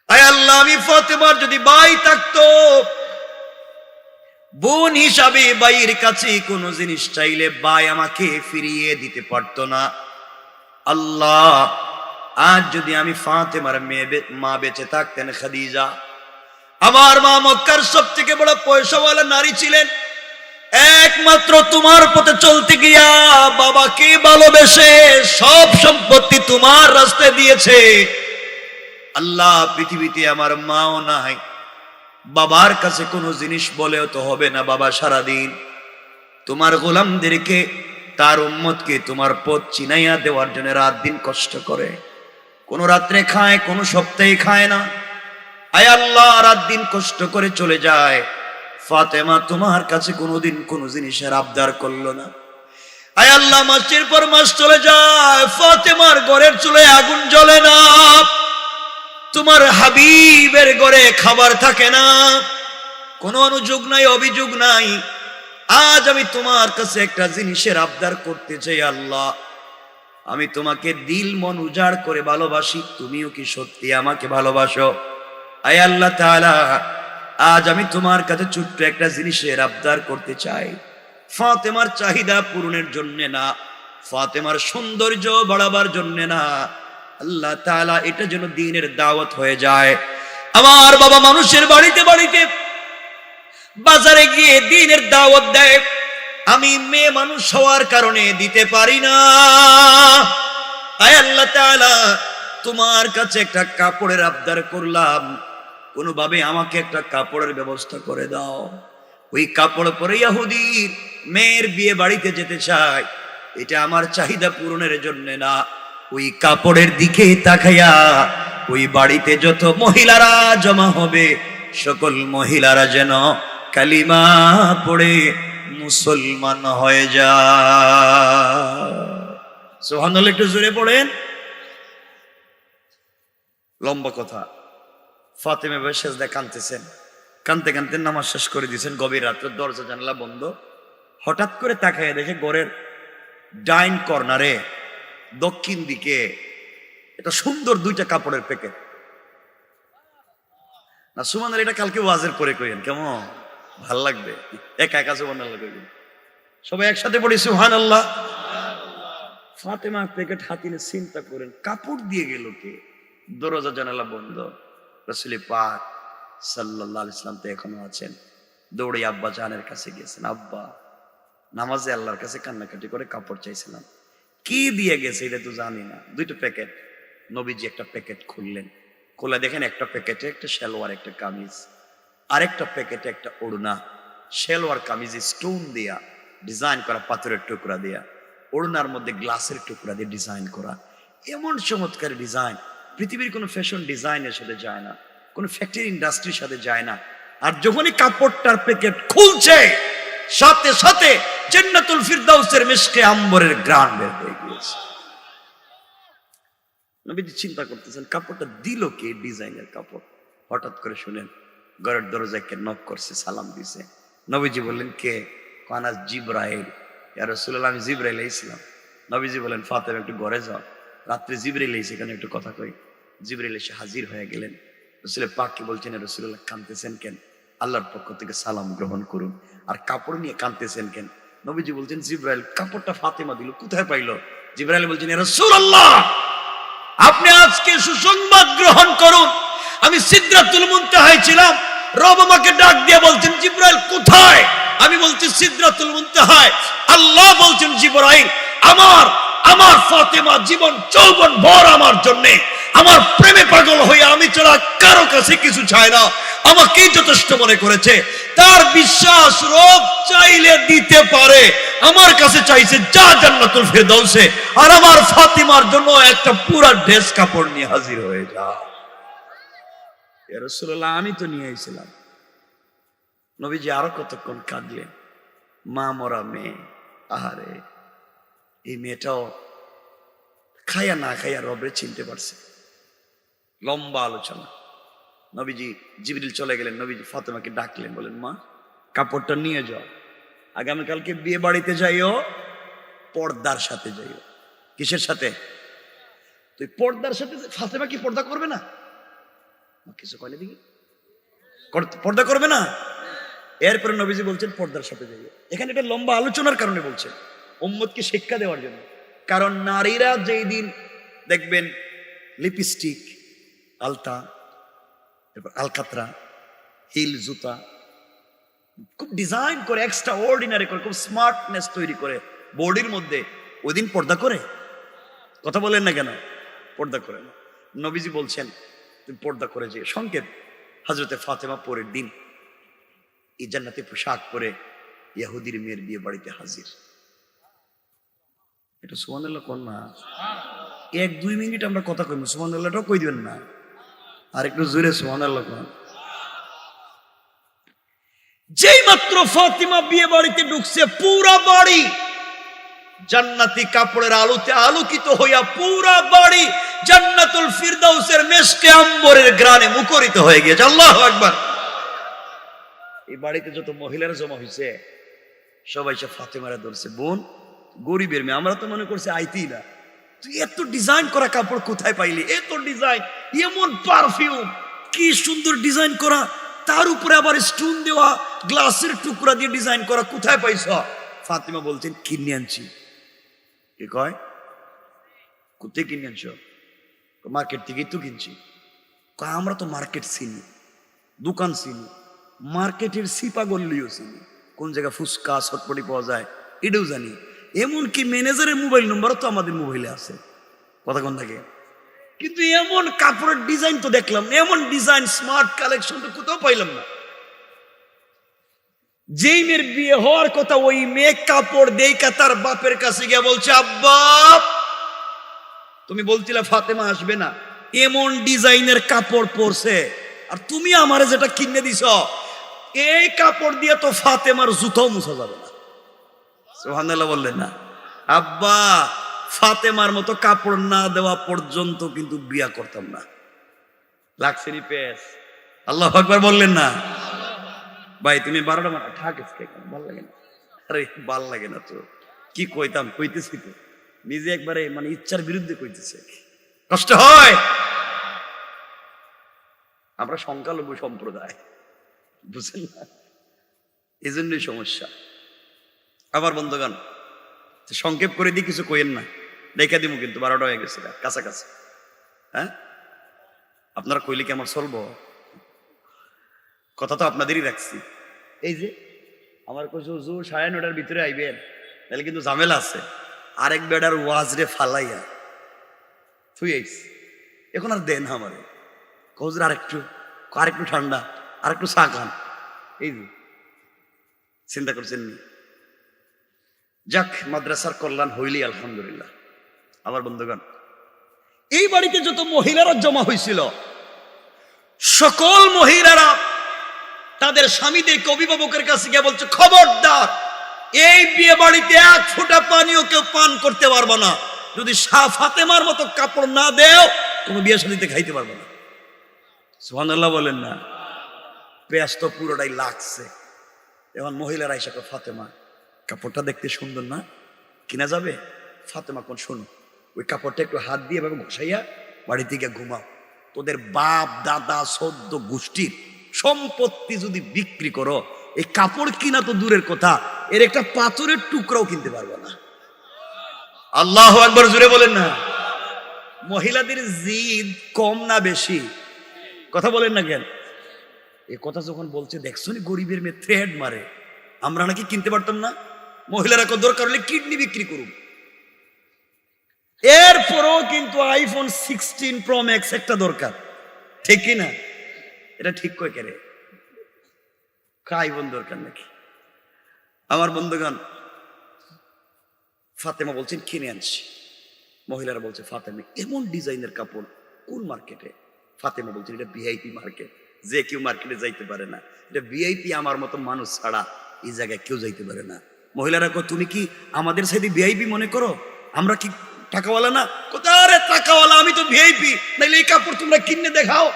আয় আল্লাহ, আমি ফাতেমার যদি ভাই থাকতো, বোন হিসাবে ভাইয়ের কাছে কোনো জিনিস চাইলে ভাই আমাকে ফিরিয়ে দিতে পারতো না। আল্লাহ, আজ যদি আমি ফাতেমার মা বেঁচে থাকতেন খাদিজা, আমার মা মক্কার সব থেকে বড় পয়সাওয়ালা নারী ছিলেন, একমাত্র তোমার পথে চলতে গিয়া বাবাকে ভালোবেসে সব সম্পত্তি তোমার রাস্তায় দিয়েছে। আল্লাহ, পৃথিবীতে আমার মাও নাই, বাবার কাছে কোনো জিনিস বলেও তো হবে না। বাবা সারাদিন তোমার গোলামদেরকে, তার উম্মতকে তোমার পথ চিনাইয়া দেওয়ার জন্য রাত দিন কষ্ট করে, কোনো রাত্রে খায়, কোনো সপ্তাহে খায় না। আয় আল্লাহ, রাত দিন কষ্ট করে চলে যায়, ফাতেমা তোমার কাছে কোনোদিন কোনো জিনিসের আবদার করলো না। আয় আল্লাহ, মাসের পর মাস চলে যায়, ফাতেমার ঘরের চুলে আগুন জ্বলে না, তোমার হাবিবের ঘরে খাবার থাকে না, কোনো অনুযোগ নাই, অভিযোগ নাই। আজ আমি তোমার কাছে একটা জিনিসের আবদার করতে চাই আল্লাহ, আমি তোমাকে দিল মন উজাড় করে ভালোবাসি, তুমিও কি সত্যি আমাকে ভালোবাসো? আয় আল্লাহ তাআলা, আজ আমি তোমার কাছে ছোট্ট একটা জিনিসের আবদার করতে চাই। ফাতেমার চাহিদা পূরণের জন্য না, ফাতেমার সৌন্দর্য বাড়াবার জন্য না, আল্লাহ তাআলা এটা যেন দ্বীনের দাওয়াত হয়ে যায়। আমার বাবা মানুষের বাড়িতে বাড়িতে বাজারে গিয়ে দ্বীনের দাওয়াত দেয়, আমি মেয়ে মানুষ হওয়ার কারণে দিতে পারি না। আয় আল্লাহ তাআলা, তোমার কাছে একটা কাপড়ের আবদার করলাম, কোনোভাবে আমাকে একটা কাপড়ের ব্যবস্থা করে দাও। ওই কাপড় পরে ইহুদির মেয়ের বিয়ে বাড়িতে যেতে চাই, এটা আমার চাহিদা পূরণের জন্য না। ওই কাপড়ের দিকে তাকাইয়া ওই বাড়িতে যত মহিলারা জমা হবে, সকল মহিলারা যেন কালিমা পড়ে মুসলমান হয়ে যায়। সুবহানাল্লাহ, একটু জোরে পড়েন। লম্বা কথা। ফাতেমা সেজদায় কাঁদতেছেন, কাঁদতে কাঁদতে নামাজ শেষ করে দিয়েছেন, গভীর রাত্রে, দরজা জানালা বন্ধ। হঠাৎ করে তাকায় দেখে ঘরের ডাইন কর্নারে দক্ষিণ দিকে এটা সুন্দর দুইটা কাপড়ের প্যাকেট। না সুবহানাল্লাহ, এটা কালকে ওয়াজের পরে কইেন, কেমন ভাল লাগবে? একা একা সুবহানাল্লাহ কইবেন, সবাই একসাথে পড়ি সুবহানাল্লাহ। ফাতেমা প্যাকেট হাতিনে চিন্তা করেন, কাপড় দিয়ে গেল কে? দরজা জানালা বন্ধ। রাসূল পাক সাল্লাল্লাহু আলাইহি ওয়াসাল্লাম তো এখনো আছেন। দৌড়ে আব্বা জানের কাছে গেছেন, আব্বা নামাজে আল্লাহর কাছে কান্নাকাটি করে কাপড় চাইছিলাম, কি দিয়ে গেছে এটা তো জানি না। দুইটা প্যাকেট। নবীজি একটা প্যাকেট খুললেন, খুলে দেখেন একটা প্যাকেটে একটা সালোয়ার, একটা কামিজ, আরেকটা প্যাকেটে একটা ওড়না। সালোয়ার কামিজ স্টোন দিয়া ডিজাইন করা, পাথরের টুকরা দিয়া, ওড়নার মধ্যে গ্লাসের টুকরা দিয়ে ডিজাইন করা। এমন চমৎকার ডিজাইন পৃথিবীর কোনো ফ্যাশন ডিজাইনের সাথে যায় না, কোনো ফ্যাক্টরি ইন্ডাস্ট্রির সাথে যায় না। আর যখনই কাপড়টার প্যাকেট খুলছে, সাথে সাথে জান্নাতুল ফিরদাউসের মিশকে আম্বরের ঘ্রাণ বের হয়ে গিয়েছে। নবীজি চিন্তা করতেছেন, কাপড়টা দিল কে? ডিজাইনের কাপড়, হঠাৎ করে শুনেন ঘরের দরজায় কে নক করছে, সালাম দিছে। নবীজি বললেন কে? কানাস জিব্রাইল। ইয়া রাসূলুল্লাহ, আমি জিব্রাইল এসেছিলাম। নবীজি বলেন ফাতেমা একটু ঘরে যাও, রাত্রে জিব্রাইল এসে এখানে একটু কথা কই। জিব্রাইল এসে হাজির হয়ে গেলেন। রাসূল পাক কি বলছেন, রাসূলুল্লাহ কাঁদতেছেন কেন? আল্লাহর পক্ষ থেকে সালাম গ্রহণ করুন। আর কাপড় নিয়ে কাঁদতেছেন কেন? নবীজি বলছেন জিব্রাইল কাপড়টা ফাতেমা দিল, কোথায় পাইলো? জিব্রাইল বলছেন ইয়া রাসূলুল্লাহ, আপনি আজকে সুসংবাদ গ্রহণ করুন, আমি সিদরাতুল মুনতাহায় ছিলাম, রব আমাকে ডাক দিয়ে বলছেন জিব্রাইল কোথায়? আমি বলছি সিদরাতুল মুনতাহায়। আল্লাহ বলছেন জিব্রাইল, আমার আমার ফাতেমা জীবন যৌবন ভর আমার জন্য আমার প্রেমে পাগল হয়ে আমি ছাড়া কারো কাছে কিছু চায় না, আমাকেই যথেষ্ট মনে করেছে। তার বিশ্বাস রব চাইলে দিতে পারে, আমার কাছে চাইছে যা জান্নাতুল ফেরদাউসে, আর আমার ফাতিমার জন্য একটা পুরা ড্রেস কাপড় নিয়ে হাজির হয়ে যা। ইয়া রাসূলুল্লাহ, আমি তো নিয়ে আইছিলাম। নবীজি আরো কতক্ষণ কাঁদলেন। মা মরা মেয়ে, আহারে, এই মেয়েটাও খাইয়া না খাইয়া রবরে চিনতে পারছে। লম্বা আলোচনা। নবীজি জিবরিল চলে গেলেন, নবীজি ফাতেমাকে ডাকলেন, বলেন মা কাপড়টা নিয়ে যাও, আগামীকালকে বিয়ে বাড়িতে যাইও, পর্দার সাথে যাইও। কিসের সাথে? তুই পর্দার সাথে। ফাতেমা কি পর্দা করবে না? কিছু কয়না দেখি, পর্দা করবে না? এরপরে নবীজি বলছেন পর্দার সাথে যাইও। এখানে একটা লম্বা আলোচনার কারণে বলছেন, উম্মতকে শিক্ষা দেওয়ার জন্য। কারণ নারীরা যেই দিন দেখবেন লিপস্টিক, আলতা, এরপর আলকাতরা, হিল, জুতা খুব ডিজাইন করে, এক্সট্রা অর্ডিনারি করে, খুব স্মার্টনেস তৈরি করে বডির মধ্যে, ওই দিন পর্দা করে। কথা বলেন না কেন? পর্দা করে না। নবীজি বলছেন তুমি পর্দা করে যে সংকেত। হযরতে ফাতেমা পরের দিন এই জান্নাতি পোশাক পরে ইহুদির মেয়ের বিয়ে বাড়িতে হাজির। এটা সুবহানাল্লাহ কোন না? 1-2 মিনিট আমরা কথা কইব, সুবহানাল্লাহটাও কই দিবেন না, আর একটু জোরে সুবহানাল্লাহ কোন। যেই মাত্র ফাতিমা বিয়ে বাড়িতে ঢুকছে, পুরা বাড়ি জান্নাতি কাপড়ের আলোতে আলোকিত হইয়া পুরা বাড়ি জান্নাতুল ফিরদাউসের মেশকে আম্বরের গ্রানে মুখরিত হয়ে গিয়েছে। আল্লাহু আকবার। এই বাড়িতে যত মহিলারা জমা হয়েছে সবাই সে ফাতেমারে ধরছে, বোন গরিবের মেয়ে, আমরা তো মনে করছি আইতেই না, তুই এত ডিজাইন করা কাপড় কোথায় পাইলি? এত ডিজাইন, এমন পারফিউম, কি সুন্দর ডিজাইন করা, তার উপরে আবার স্টোন দেওয়া, গ্লাসের টুকরা দিয়ে ডিজাইন করা, কোথায় পাইছ? ফাতিমা বলছেন কিনে আনছি। কে কয় কোথায় কিনে আনছ? মার্কেট থেকেই তো কিনছি। আমরা তো মার্কেট চিনি, দোকান চিনি, মার্কেটের সিপা গল্লিও চিনি, কোন জায়গায় ফুচকা চটপটি পাওয়া যায় এটাও জানি, এমনকি ম্যানেজারের মোবাইল নম্বরও তো আমাদের মোবাইলে আছে। কথা কোন থাকে? কিন্তু এমন কাপড়ের ডিজাইন তো দেখলাম, এমন ডিজাইন স্মার্ট কালেকশন তো কোথাও পাইলাম না। যেই মেয়ের বিয়ে হওয়ার কথা ওই মেয়ে কাপড় দেইকা তার বাপের কাছে গিয়ে বলছে, আব্বা তুমি বলছিলে ফাতেমা আসবে না, এমন ডিজাইনের কাপড় পরছে, আর তুমি আমারে যেটা কিনে দিছ এই কাপড় দিয়ে তো ফাতেমার জুতাও মুছা যাবে না। সুবহানাল্লাহ বললেন না? আব্বা ফাতেমার মতো কাপড় না দেওয়া পর্যন্ত কিন্তু বিয়া করতাম না। লাগছেনি পেস? আল্লাহু আকবার বললেন না? ভাই তুমি 12টা মারা ঠাকেছে, ভাল লাগে না? আরে ভাল লাগে না তো কি কইতাম, কইতেছি তো নিজে একবারে মানে ইচ্ছার বিরুদ্ধে কইতেছে, কষ্ট হয়। আমরা সংখ্যালঘু সম্প্রদায়, বুঝলেন না? এই জন্যই সমস্যা। আবার বন্ধুগণ সংক্ষেপ করে দিই, কিছু কইেন না, দেখা দিব কিন্তু 12টা হয়ে গেছে কাছাকাছি। হ্যাঁ আপনারা কইলে কি আমার চলবো? কথা তো আপনাদেরই রাখছি। এই যে আমার কইছো 9:30টার ভিতরে আইবেন, তাহলে কিন্তু ঝামেলা আছে। আরেক বেড়ার ওয়াজরে ফালাইয়া তুই আইস, এখন আর দেন আমারে কজরা আরেকটু ঠান্ডা, আরেকটু চা খান। এই যে চিন্তা করছেন নি? যাক, মাদ্রাসার কল্যাণ হইলি আলহামদুলিল্লাহ। আমার বন্ধুগণ এই বাড়িতে যত মহিলারা জমা হয়েছিল সকল মহিলারা তাদের স্বামীদেরকে অভিভাবকের কাছে গিয়ে বলছে, খবরদার এই বিয়ে বাড়িতে 1 ফোঁটা পানিও কেউ পান করতে পারবে না, যদি ফাতেমার মতো কাপড় না দেও কোনো বিয়ে শাদীতে খাইতে পারবে না। সুবহানাল্লাহ বলেন না। পেঁয়াজ তো পুরোটাই লাগছে। এখন মহিলারা এসে কয়, ফাতেমা কাপড়টা দেখতে সুন্দর না, কিনা যাবে? ফাতেমা কোন, শোনো ওই কাপড়টা একটু হাত দিয়ে এভাবে ঘষাইয়া বাড়ি থেকে ঘুমাও। তোদের বাপ দাদা সদ্য গোষ্ঠীর সম্পত্তি যদি বিক্রি করো, এই কাপড় কিনা তো দূরের কথা, এর একটা পাথরের টুকরাও কিনতে পারবো না। আল্লাহু আকবার, জোরে বলেন না। মহিলাদের জিদ কম না বেশি? কথা বলেন না কেন? এ কথা যখন বলছে, দেখছো নি গরিবের মেয়ে থ্রেড মারে, আমরা নাকি কিনতে পারতাম না? মহিলারা দরকার হলে কিডনি বিক্রি করুন। এরপরও কিন্তু আইফোন 16 প্রো ম্যাক্স একটা দরকার, ঠিক কি না? এটা ঠিক কয় কেরে? আইফোন দরকার নাকি? আমার বন্ধুগণ, ফাতেমা বলছেন কিনে আনছি। মহিলারা বলছে, ফাতেমা এমন ডিজাইনের কাপড় কোন মার্কেটে? ফাতেমা বলছেন, এটা ভিআইপি মার্কেট, যে কেউ মার্কেটে যাইতে পারে না, এটা ভিআইপি, আমার মতো মানুষ ছাড়া এই জায়গায় কেউ যাইতে পারে না। মহিলারা কো, তুমি কি আমাদের সাথে ভিআইপি মনে করো? আমরা কি টাকাওয়ালা না? কোথায় রে টাকাওয়ালা, আমি তো ভিআইপি, নাইলে এই কাপড় তোমরা কিনে দেখাও।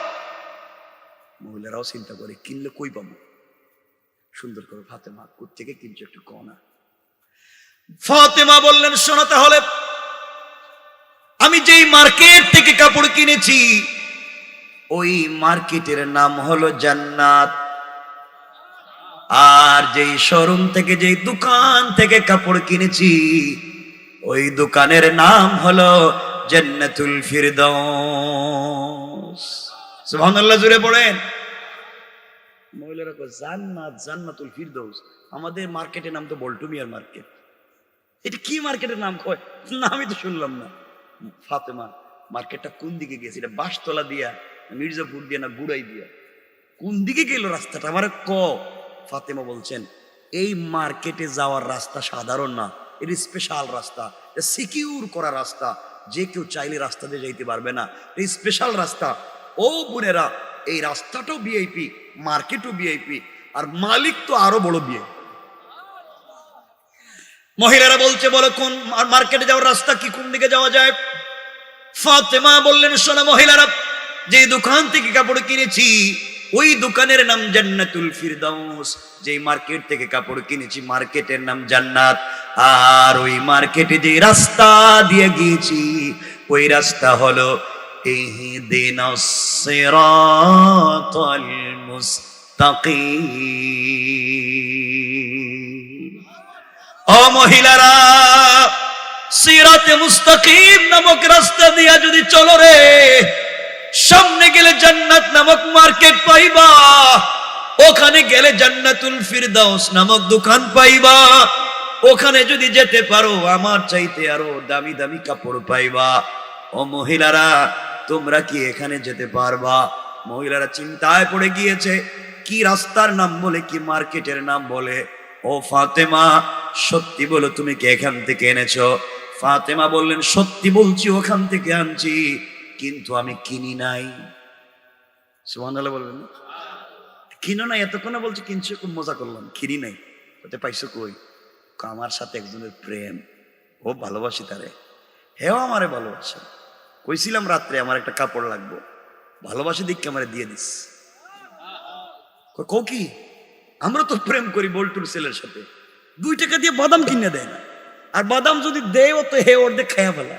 মহিলারাও চিন্তা করে, কিনলে কই পাবো? সুন্দর করে, ফাতেমা কোত্থেকে কিনছো একটু কও না। ফাতেমা বললেন, শোনো তাহলে, আমি যেই মার্কেট থেকে কাপড় কিনেছি ওই মার্কেটের নাম হলো জান্নাত, আর যেই শোরুম থেকে, যেই দোকান থেকে কাপড় কিনেছি ওই দোকানের নাম হলো জান্নাতুল ফিরদাউস। সুবহানাল্লাহ, জোরে পড়েন। মহিলারা কয়, জান্নাত, জান্নাতুল ফিরদাউস? আমাদের মার্কেটের নাম তো বল্টু মিয়ার মার্কেট। এটা কি মার্কেটের নাম? কয় না, আমি তো শুনলাম না। ফাতেমা, মার্কেটটা কোন দিকে গেছে? এটা বাসতলা দিয়া, মির্জাপুর দিয়া, না গুড়াই দিয়া? কোন দিকে গেল রাস্তাটা আমার ক? ফাতেমা বলছেন, এই মার্কেটে যাওয়ার রাস্তা সাধারণ না, এটা স্পেশাল রাস্তা, এটা সিকিউর করা রাস্তা, যে কেউ চাইলে রাস্তা দিয়ে যাইতে পারবে না, এই স্পেশাল রাস্তা। ও বোনেরা, এই রাস্তাটাও ভিআইপি, মার্কেটও ভিআইপি, আর মালিক তো আরো বড় ভিআইপি। মহিলারা বলছে, বলো কোন মার্কেটে যাওয়ার রাস্তা কি, কোন দিকে যাওয়া যায়? ফাতেমা বললেন, শোনো মহিলারা, যে দোকান থেকে কাপড় কিনেছি ওই দোকানের নাম জান্নাতুল ফিরদাউস, যে মার্কেট থেকে কাপড় কিনেছি মার্কেটের নাম জান্নাত, আর ওই মার্কেটে যে রাস্তা দিয়ে গিয়েছি ওই রাস্তা হলো ইহদিনাস সিরাতাল মুস্তাকিম। ও মহিলারা, সিরাতে মুস্তাকিম নামক রাস্তা দিয়া যদি চলো রে, সামনে গেলে জান্নাত নামক মার্কেট পাইবা, ওখানে গেলে জান্নাতুল ফিরদাউস নামক দোকান পাইবা, ওখানে যদি যেতে পারো আমার চাইতে আরো দামি দামি কাপড় পাইবা। ও মহিলারা, তোমরা কি এখানে যেতে পারবা? মহিলারা চিন্তায় পড়ে গিয়েছে, কি রাস্তার নাম বলে, কি মার্কেটের নাম বলে। ও ফাতেমা, সত্যি বলো, তুমি কি এখান থেকে এনেছো? ফাতেমা বললেন, সত্যি বলছি, ওখান থেকে আনছি, কিন্তু আমি কিনি নাই। সুবহানাল্লাহ বলবেন না? কিনো নাই, এতক্ষণ বলছি কিনছো, খুব মজা করলাম, কিনি নাই। ওতে পাইছো কই? আমার সাথে একজনের প্রেম, ও ভালোবাসি তারে, হেও আমারে ভালোবাসে, কইছিলাম রাত্রে আমার একটা কাপড় লাগবো, ভালোবাসি দিককে আমারে দিয়ে দিস। কো কি? আমরা তো প্রেম করি বল্টুর ছেলের সাথে, 2 টাকা দিয়ে বাদাম কিনে দেয় না, আর বাদাম যদি দেয় তো হে ওর দিয়ে খায়া ফেলা।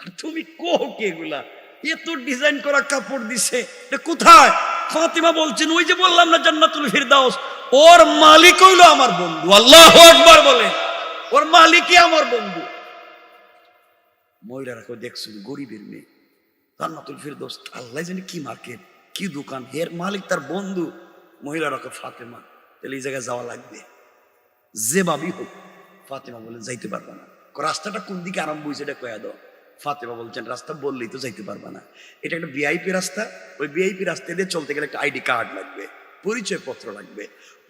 আর তুমি কো কি এগুলা? এত ডিজাইন করা কাপড় দিছে, এটা কোথায়? ফাতিমা বলছেন, ওই যে বললাম না জান্নাতুল ফিরদাউস, ওর মালিক হইলো আমার বন্ধু। আল্লাহু আকবার বলে, ওর মালিকই আমার বন্ধু। মহিলারা কেউ দেখছো, গরিবের মেয়ে, জান্নাতুল ফিরদাউস, আল্লাহ জানে কি মার্কেট, কি দোকান, এর মালিক তার বন্ধু। মহিলারা কে, ফাতেমা তাহলে এই জায়গায় যাওয়া লাগবে, যে ভাবি হোক। ফাতেমা বলেন, যাইতে পারবা না। রাস্তাটা কোন দিকে আরম্ভ হয়েছে এটা কয়া দাও। ফাতেমা বলছেন, রাস্তা বললেই তো যাইতে পারবা না, এটা একটা ভিআইপি রাস্তা, ওই ভিআইপি রাস্তা দিয়ে চলতে গেলে একটা আইডি কার্ড লাগবে, পরিচয় পত্র লাগবে,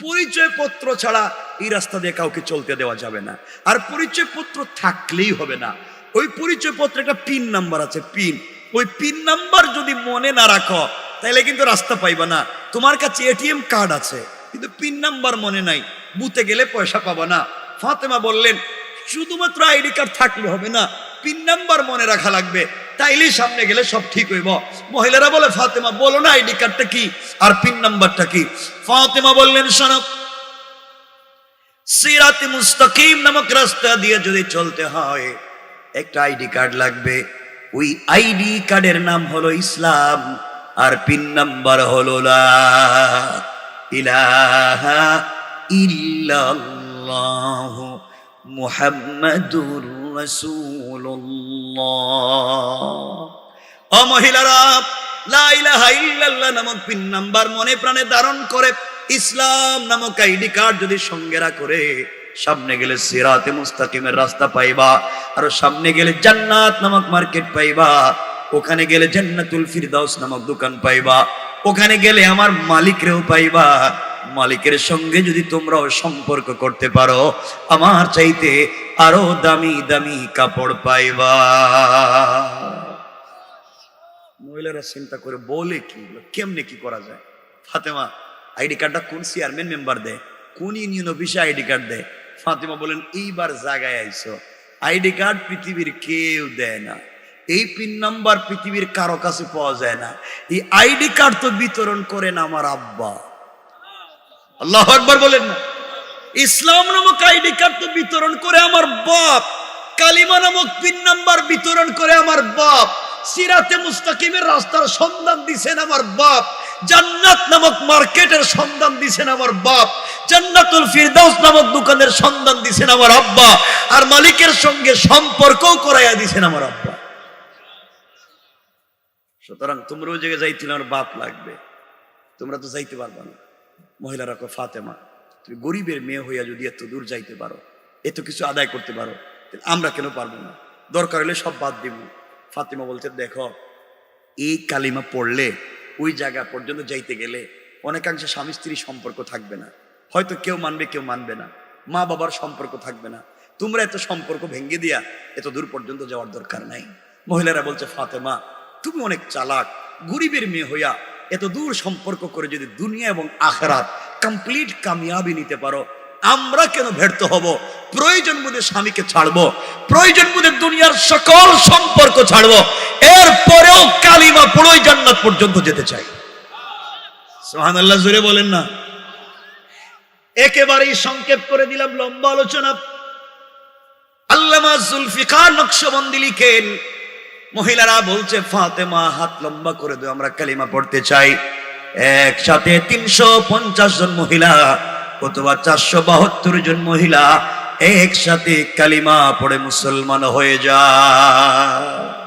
পরিচয় পত্র ছাড়া এই রাস্তা দিয়ে কাউকে চলতে দেওয়া যাবে না। আর পরিচয় পত্র থাকলেই হবে না, ওই পরিচয় পত্রে একটা পিন নাম্বার আছে, পিন, ওই পিন নাম্বার যদি মনে না রাখো তাহলে কিন্তু রাস্তা পাইবা না। তোমার কাছে এটিএম কার্ড আছে কিন্তু পিন নাম্বার মনে নাই, বুথে গেলে পয়সা পাবা না। ফাতেমা বললেন, শুধুমাত্র আইডি কার্ড থাকলে হবে না, পিন নাম্বার মনে রাখা লাগবে। তাইলেই সামনে গেলে সব ঠিক হইব। মহিলারা বলে ফাতেমা বলো না আইডি কার্ডটা কি আর পিন নাম্বারটা কি। ফাতেমা বললেন শোনো, সিরাতে মুস্তাকিম নামক রাস্তা দিয়ে যদি চলতে হয় একটা আইডি কার্ড লাগবে। ওই আইডি কার্ডের নাম হলো ইসলাম, আর পিন নাম্বার হলো লা ইলাহা ইল্লাল্লাহু মুহাম্মাদুর রাসূলুল্লাহ। ও মহিলারা, লা ইলাহা ইল্লাল্লাহ নামক পিন নাম্বার মনে প্রাণে ধারণ করে ইসলাম নামক আইডি কার্ড যদি সঙ্গে করে সামনে গেলে সিরাতে মুস্তাকিমের রাস্তা পাইবা, আর সামনে গেলে জান্নাত নামক মার্কেট পাইবা, ওখানে গেলে জান্নাতুল ফিরদাউস নামক দোকান পাইবা, ওখানে গেলে আমার মালিকরেও পাইবা। মালিকের সঙ্গে যদি তোমরাও সম্পর্ক করতে পারো আমার চাইতে আরো দামি দামি কাপড় পাইবা। মহিলারা চিন্তা করে বলে কি কেমনে কি করা যায়। ফাতেমা আইডি কার্ডটা কোন চেয়ারম্যান মেম্বার দেয়, কোন ইউনিয়ন অফিসে আইডি কার্ড দেয়? ফাতেমা বলেন এইবার জায়গায় আইছো, আইডি কার্ড পৃথিবীর কেউ দেয় না, এই পিন নাম্বার পৃথিবীর কারো কাছে পাওয়া যায় না, এই আইডি কার্ড তো বিতরণ করেন আমার আব্বা। আল্লাহু আকবার বলেন না। ইসলাম নামক আইডি কার্ড তো বিতরণ করে আমার বাপ, কালিমা নামক পিন নাম্বার বিতরণ করে আমার বাপ, সিরাতে মুস্তাকিমের রাস্তার সন্ধান দিছেন আমার বাপ, জান্নাত নামক মার্কেটের সন্ধান দিছেন আমার বাপ, জান্নাতুল ফিরদাউস নামক দোকানের সন্ধান দিছেন আমার আব্বা, আর মালিকের সঙ্গে সম্পর্কও করাইয়া দিছেন আমার আব্বা। সুতরাং তোমরা ওই জায়গায় যাইতে আমার বাপ লাগবে, তোমরা তো যাইতে পারবা না। মহিলারা কয় ফাতেমা তুমি গরিবের মেয়ে হইয়া যদি এত দূর যাইতে পারো, এত কিছু আদায় করতে পারো, আমরা কেন পারবো না? দরকার হলে সব বাদ দিব। ফাতেমা বলতে দেখো এই কালিমা পড়লে ওই জায়গা পর্যন্ত যাইতে গেলে অনেকাংশে স্বামী স্ত্রী সম্পর্ক থাকবে না, হয়তো কেউ মানবে কেউ মানবে না, মা বাবার সম্পর্ক থাকবে না, তোমরা এত সম্পর্ক ভেঙে দিয়া এত দূর পর্যন্ত যাওয়ার দরকার নাই। মহিলারা বলছে ফাতেমা তুমি অনেক চালাক, গরিবের মেয়ে হইয়া এত দূর সম্পর্ক করে যদি দুনিয়া এবং আখিরাত কমপ্লিট কামিয়াবি নিতে পারো, আমরা কেন ব্যর্থ হব? প্রয়োজন বোধে স্বামীকে ছাড়বো, প্রয়োজন বোধে দুনিয়ার সকল সম্পর্ক ছাড়বো, এরপরেও কালিমা পড়োই জান্নাত পর্যন্ত যেতে চাই। সুবহানাল্লাহ জোরে বলেন না। একেবারেই সংক্ষেপ করে দিলাম, লম্বা আলোচনা। আল্লামা জুলফিকার নকশবন্দি লিখেন মহিলারা বলছে ফাতেমা হাত লম্বা করে দাও, আমরা কালিমা পড়তে চাই। একসাথে 350 জন মহিলা অথবা 472 জন মহিলা একসাথে কালিমা পড়ে মুসলমান হয়ে যায়।